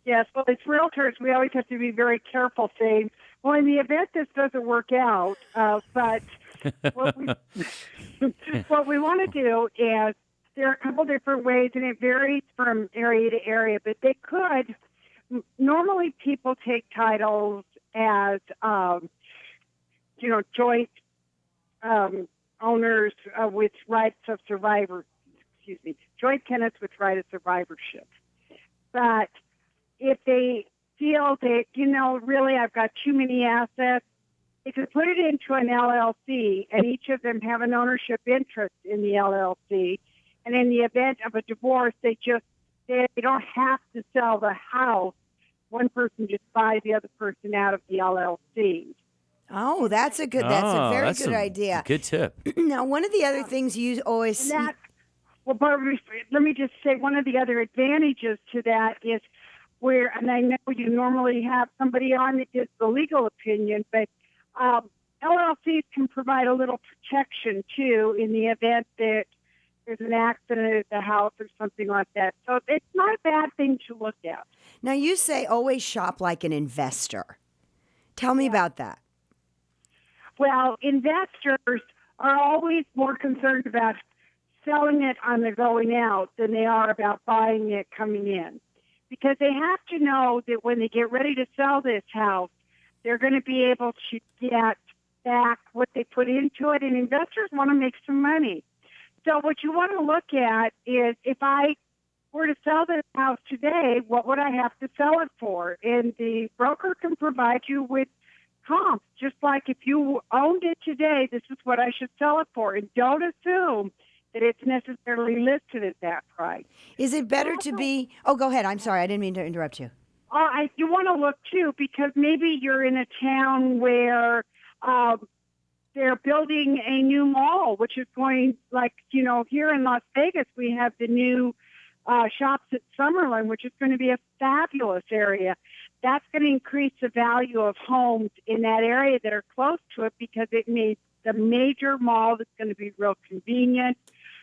Yes, well, as realtors, we always have to be very careful saying, well, in the event this doesn't work out, but what we want to do is there are a couple different ways, and it varies from area to area, but they could. Normally, people take titles as, joint owners with rights of survivor. Joint tenants with right of survivorship. But if they feel that, really I've got too many assets, they could put it into an LLC, and each of them have an ownership interest in the LLC. And in the event of a divorce, they don't have to sell the house. One person just buys the other person out of the LLC. Oh, that's a very good idea. Good tip. Now, one of the other things you always see. Well, Barbara, let me just say one of the other advantages to that is and I know you normally have somebody on that gives the legal opinion, but LLCs can provide a little protection, too, in the event that there's an accident at the house or something like that. So it's not a bad thing to look at. Now, you say always shop like an investor. Tell me about that. Well, investors are always more concerned about selling it on the going out than they are about buying it coming in. Because they have to know that when they get ready to sell this house, they're going to be able to get back what they put into it, and investors want to make some money. So what you want to look at is if I were to sell this house today, what would I have to sell it for? And the broker can provide you with comps, just like if you owned it today, this is what I should sell it for. And don't assume that it's necessarily listed at that price. Is it better to be... Oh, go ahead. I'm sorry. I didn't mean to interrupt you. You want to look, too, because maybe you're in a town where they're building a new mall, which is going, here in Las Vegas, we have the new shops at Summerlin, which is going to be a fabulous area. That's going to increase the value of homes in that area that are close to it because it means the major mall that's going to be real convenient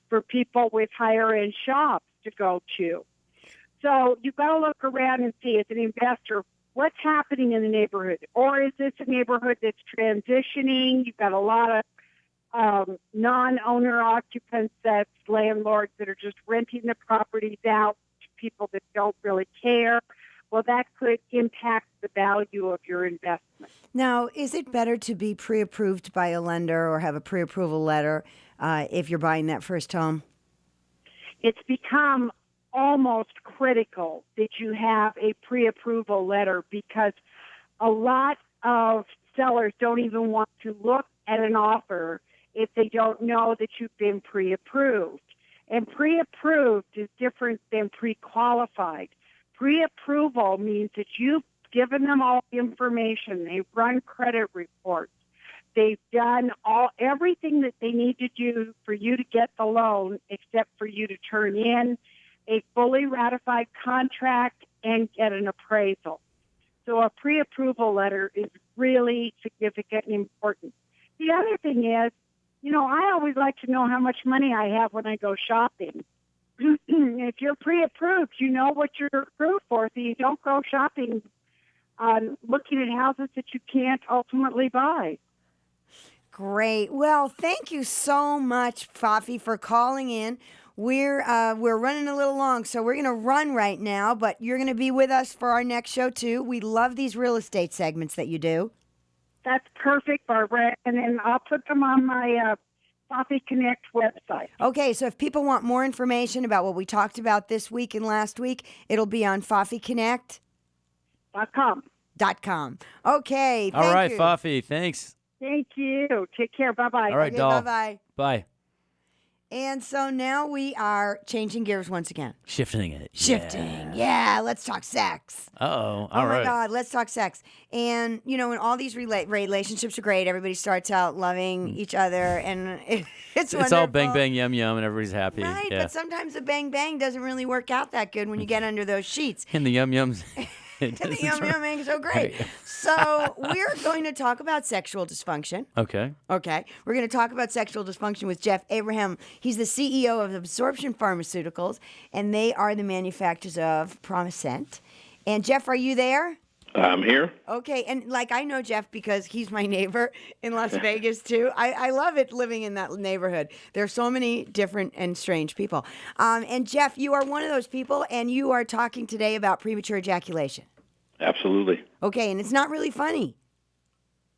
for people with higher-end shops to go to. So you've got to look around and see, as an investor, what's happening in the neighborhood. Or is this a neighborhood that's transitioning? You've got a lot of non-owner occupants, that's landlords that are just renting the properties out to people that don't really care. Well, that could impact the value of your investment. Now, is it better to be pre-approved by a lender or have a pre-approval letter if you're buying that first home? It's become almost critical that you have a pre-approval letter because a lot of sellers don't even want to look at an offer if they don't know that you've been pre-approved. And pre-approved is different than pre-qualified. Pre-approval means that you've given them all the information. They've run credit reports. They've done everything that they need to do for you to get the loan, except for you to turn in a fully ratified contract and get an appraisal. So a pre-approval letter is really significant and important. The other thing is, I always like to know how much money I have when I go shopping. If you're pre-approved, you know what you're approved for, so you don't go shopping looking at houses that you can't ultimately buy. Great. Well, thank you so much, Faffie, for calling in. We're running a little long, so we're going to run right now, but you're going to be with us for our next show, too. We love these real estate segments that you do. That's perfect, Barbara. And then I'll put them on my Faffie Connect website. Okay, so if people want more information about what we talked about this week and last week, it'll be on FaffieConnect.com. Okay, All right, you. Faffie, thanks. Thank you. Take care. Bye-bye. All right, Okay, doll. bye-bye. Bye. And so now we are changing gears once again. Shifting it. Shifting. Yeah, let's talk sex. Uh-oh. Oh, All my right. God, let's talk sex. And, you know, and all these relationships are great. Everybody starts out loving each other, and it's wonderful. It's all bang, bang, yum, yum, and everybody's happy. Right, Yeah. but sometimes the bang, bang doesn't really work out that good when you get under those sheets. And the yum, yums. And the yum, yum ain't so great. So we're going to talk about sexual dysfunction. Okay. Okay. We're going to talk about sexual dysfunction with Geoff Abraham. He's the CEO of Absorption Pharmaceuticals, and they are the manufacturers of Pharmaceuticals. And Geoff, are you there? I'm here. Okay. And like I know Geoff because he's my neighbor in Las Vegas too. I love it living in that neighborhood. There are so many different and strange people. And Geoff, you are one of those people, and you are talking today about premature ejaculation. Absolutely. Okay. And it's not really funny.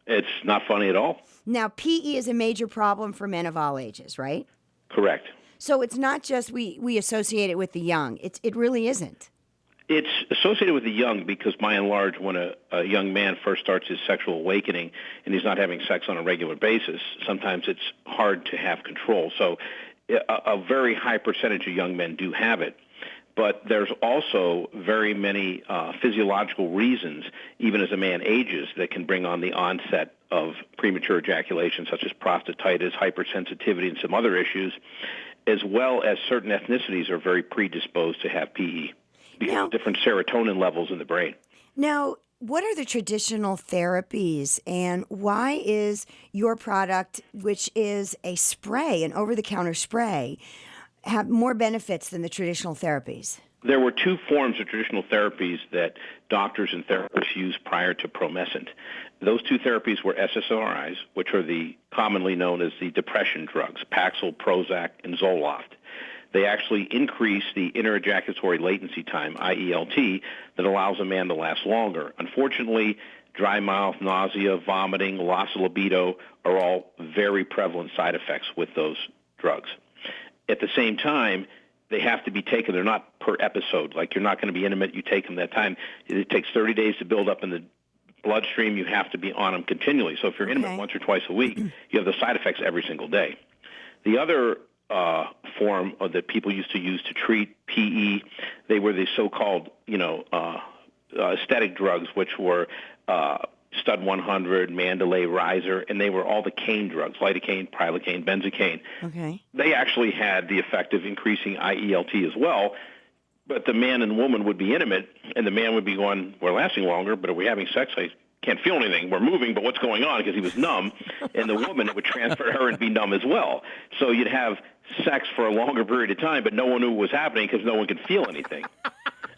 It's not funny at all. Now, PE is a major problem for men of all ages, right? Correct. So it's not just we associate it with the young. It really isn't. It's associated with the young because, by and large, when a young man first starts his sexual awakening and he's not having sex on a regular basis, sometimes it's hard to have control. So a very high percentage of young men do have it. But there's also very many physiological reasons, even as a man ages, that can bring on the onset of premature ejaculation, such as prostatitis, hypersensitivity, and some other issues, as well as certain ethnicities are very predisposed to have PE because of different serotonin levels in the brain. Now, what are the traditional therapies, and why is your product, which is a spray, an over-the-counter spray, have more benefits than the traditional therapies? There were two forms of traditional therapies that doctors and therapists used prior to Promescent. Those two therapies were SSRIs, which are the commonly known as the depression drugs, Paxil, Prozac, and Zoloft. They actually increase the interejaculatory latency time, IELT, that allows a man to last longer. Unfortunately, dry mouth, nausea, vomiting, loss of libido are all very prevalent side effects with those drugs. At the same time, they have to be taken. They're not per episode. Like, you're not going to be intimate. You take them that time. It takes 30 days to build up in the bloodstream. You have to be on them continually. So if you're intimate once or twice a week, you have the side effects every single day. The other form that people used to use to treat PE, they were the so-called, aesthetic drugs, which were Stud 100, Mandalay, Riser, and they were all the cane drugs, lidocaine, prilocaine, benzocaine. Okay. They actually had the effect of increasing IELT as well, but the man and woman would be intimate, and the man would be going, we're lasting longer, but are we having sex? I can't feel anything. We're moving, but what's going on? Because he was numb, and the woman, it would transfer her and be numb as well. So you'd have sex for a longer period of time, but no one knew what was happening because no one could feel anything.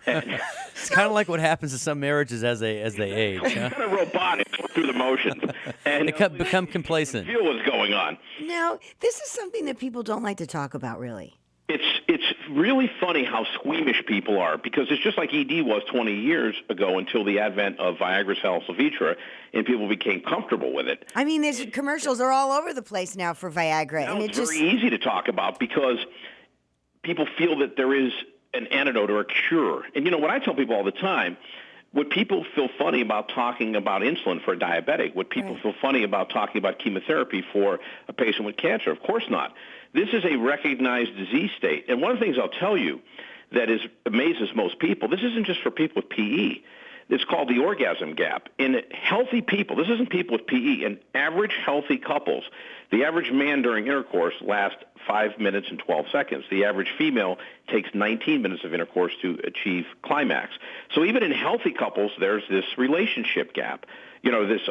It's kind of like what happens to some marriages as they age. Huh? It's kind of robotic through the motions. And They become complacent. Feel what's going on. Now, this is something that people don't like to talk about, really. It's really funny how squeamish people are, because it's just like ED was 20 years ago until the advent of Viagra, Salvitra, and people became comfortable with it. I mean, there's commercials are all over the place now for Viagra, Now, and it's very easy to talk about because people feel that there is an antidote or a cure. And what I tell people all the time, would people feel funny about talking about insulin for a diabetic? Would people feel funny about talking about chemotherapy for a patient with cancer? Of course not. This is a recognized disease state. And one of the things I'll tell you that amazes most people, this isn't just for people with PE. It's called the orgasm gap. In healthy people, this isn't people with PE, in average healthy couples, the average man during intercourse lasts 5 minutes and 12 seconds. The average female takes 19 minutes of intercourse to achieve climax. So even in healthy couples, there's this relationship gap, this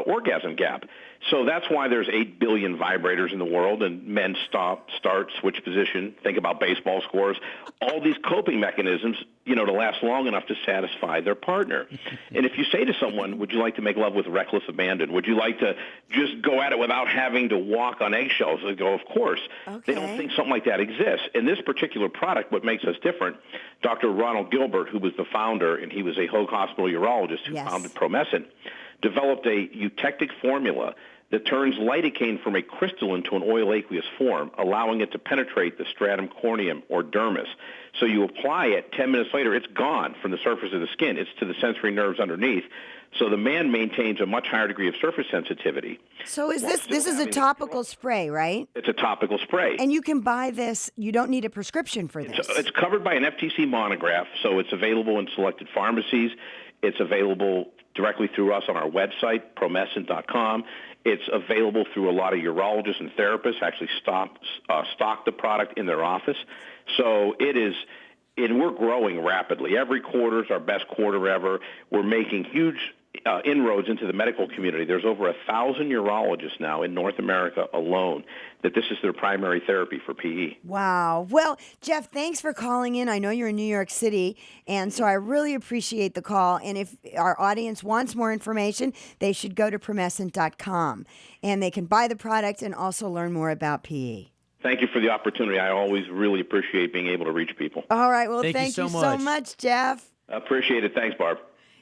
orgasm gap. So that's why there's 8 billion vibrators in the world, and men start, switch position, think about baseball scores, all these coping mechanisms, to last long enough to satisfy their partner. And if you say to someone, would you like to make love with reckless abandon? Would you like to just go at it without having to walk on eggshells? They go, of course. Okay. They don't think something like that exists. In this particular product, what makes us different, Dr. Ronald Gilbert, who was the founder, and he was a Hoag Hospital urologist who founded Promescent, developed a eutectic formula that turns lidocaine from a crystalline to an oil aqueous form, allowing it to penetrate the stratum corneum or dermis. So you apply it, 10 minutes later, it's gone from the surface of the skin. It's to the sensory nerves underneath. So the man maintains a much higher degree of surface sensitivity. So is this is a topical spray, right? It's a topical spray. And you can buy this. You don't need a prescription for this. It's covered by an FTC monograph, so it's available in selected pharmacies. It's available directly through us on our website, promescent.com. It's available through a lot of urologists and therapists, actually stock the product in their office. So it is, and we're growing rapidly. Every quarter is our best quarter ever. We're making huge inroads into the medical community. There's over 1,000 urologists now in North America alone that this is their primary therapy for PE. Wow. Well, Geoff, thanks for calling in. I know you're in New York City, and so I really appreciate the call. And if our audience wants more information, they should go to promescent.com, and they can buy the product and also learn more about PE. Thank you for the opportunity. I always really appreciate being able to reach people. All right. Well, thank you so much, Geoff. I appreciate it. Thanks, Barb.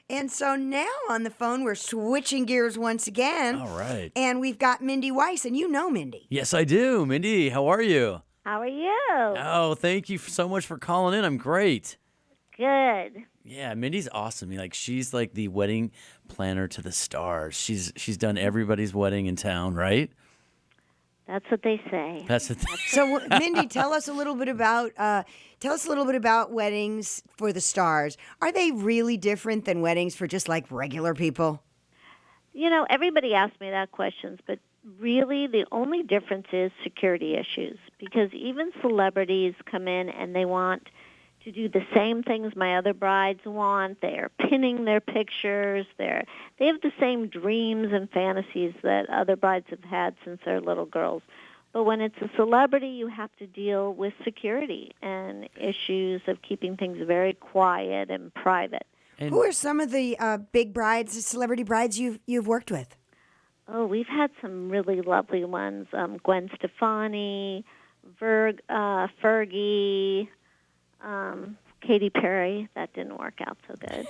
And so now on the phone, we're switching gears once again. All right. And we've got Mindy Weiss, and you know Mindy. Yes, I do. Mindy, how are you? How are you? Oh, thank you so much for calling in. I'm great. Good. Yeah, Mindy's awesome. Like, she's like the wedding planner to the stars. She's done everybody's wedding in town, right? That's what they say. That's the thing. So, Mindy, tell us a little bit about weddings for the stars. Are they really different than weddings for just like regular people? You know, everybody asks me that question, but really the only difference is security issues, because even celebrities come in and they want to do the same things my other brides want. They're pinning their pictures. They have the same dreams and fantasies that other brides have had since they're little girls. But when it's a celebrity, you have to deal with security and issues of keeping things very quiet and private. And who are some of the big brides, celebrity brides you've worked with? Oh, we've had some really lovely ones. Gwen Stefani, Fergie, Katy Perry. That didn't work out so good.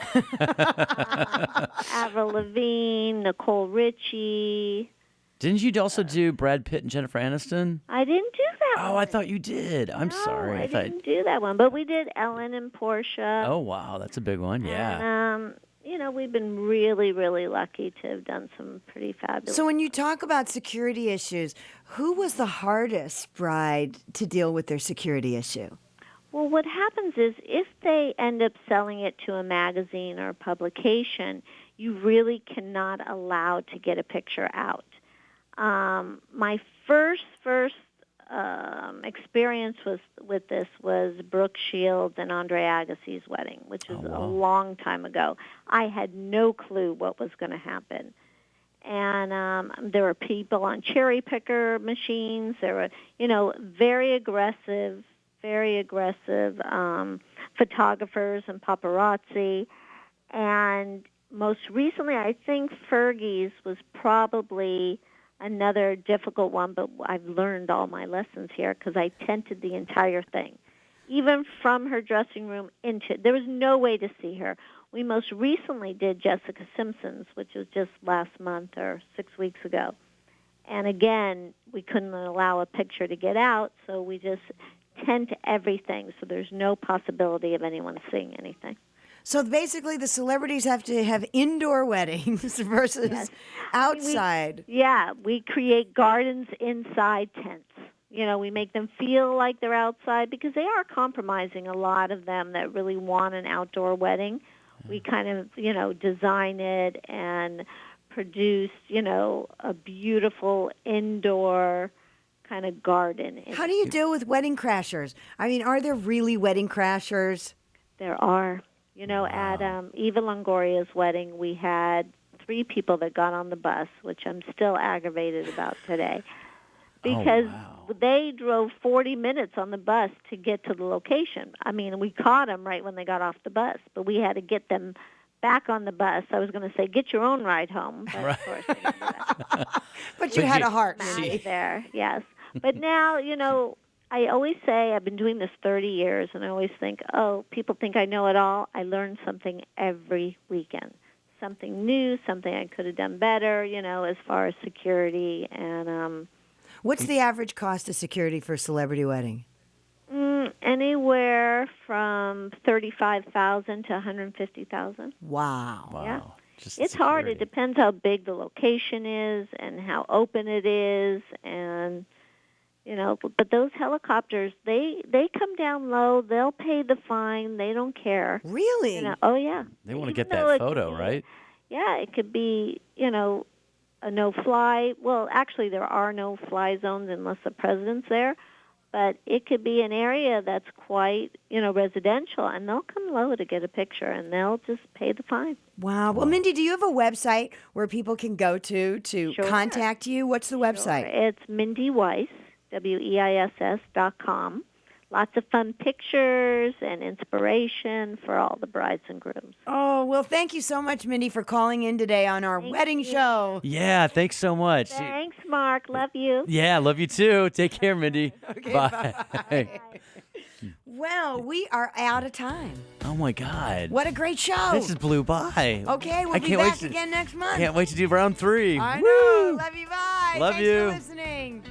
Avril Lavigne, Nicole Richie. Didn't you also do Brad Pitt and Jennifer Aniston? I didn't do that one. Oh, I thought you did. I'm sorry. I didn't do that one. But we did Ellen and Portia. Oh, wow. That's a big one. Yeah. And, you know, we've been really, really lucky to have done some pretty fabulous. So when you talk about security issues, who was the hardest bride to deal with their security issue? Well, what happens is if they end up selling it to a magazine or a publication, you really cannot allow to get a picture out. My first experience with this was Brooke Shields and Andre Agassi's wedding, which was a long time ago. I had no clue what was going to happen. And there were people on cherry picker machines. There were, very aggressive photographers and paparazzi. And most recently, I think Fergie's was probably another difficult one, but I've learned all my lessons here because I tented the entire thing. Even from her dressing room there was no way to see her. We most recently did Jessica Simpson's, which was just last month or 6 weeks ago. And again, we couldn't allow a picture to get out, so we just tent everything, so there's no possibility of anyone seeing anything. So basically, the celebrities have to have indoor weddings versus outside. We create gardens inside tents. We make them feel like they're outside because they are compromising, a lot of them that really want an outdoor wedding. We kind of, design it and produce, a beautiful indoor kind of garden. How do you deal with wedding crashers? I mean, are there really wedding crashers? There are. At Eva Longoria's wedding, we had 3 people that got on the bus, which I'm still aggravated about today, because they drove 40 minutes on the bus to get to the location. I mean, we caught them right when they got off the bus, but we had to get them back on the bus. I was going to say, get your own ride home, but of course they didn't do that. But you had a heart. There, yes. But now, I always say I've been doing this 30 years, and I always think, people think I know it all. I learn something every weekend. something new, something I could have done better, as far as security. And what's the average cost of security for a celebrity wedding? Anywhere from $35,000 to $150,000. Wow. Yeah. Just it's hard. It depends how big the location is and how open it is, and but those helicopters, they come down low. They'll pay the fine. They don't care. Really? Oh yeah. They want to get that photo, right? Yeah, it could be a no-fly. Well, actually, there are no-fly zones unless the president's there. But it could be an area that's quite, residential, and they'll come low to get a picture, and they'll just pay the fine. Wow. Well, Mindy, do you have a website where people can go to Sure. contact you? What's the website? Sure. It's Mindy Weiss, WEISS.com. Lots of fun pictures and inspiration for all the brides and grooms. Oh, well, thank you so much, Mindy, for calling in today on our wedding show. Yeah, thanks so much. Thanks, Mark. Love you. Yeah, love you too. Take care, Mindy. Okay, bye. bye. Well, we are out of time. Oh, my God. What a great show. This just blew by. Okay, we'll be back again next month. Can't wait to do round 3. I know. Love you. Bye. Love Thanks you. for listening.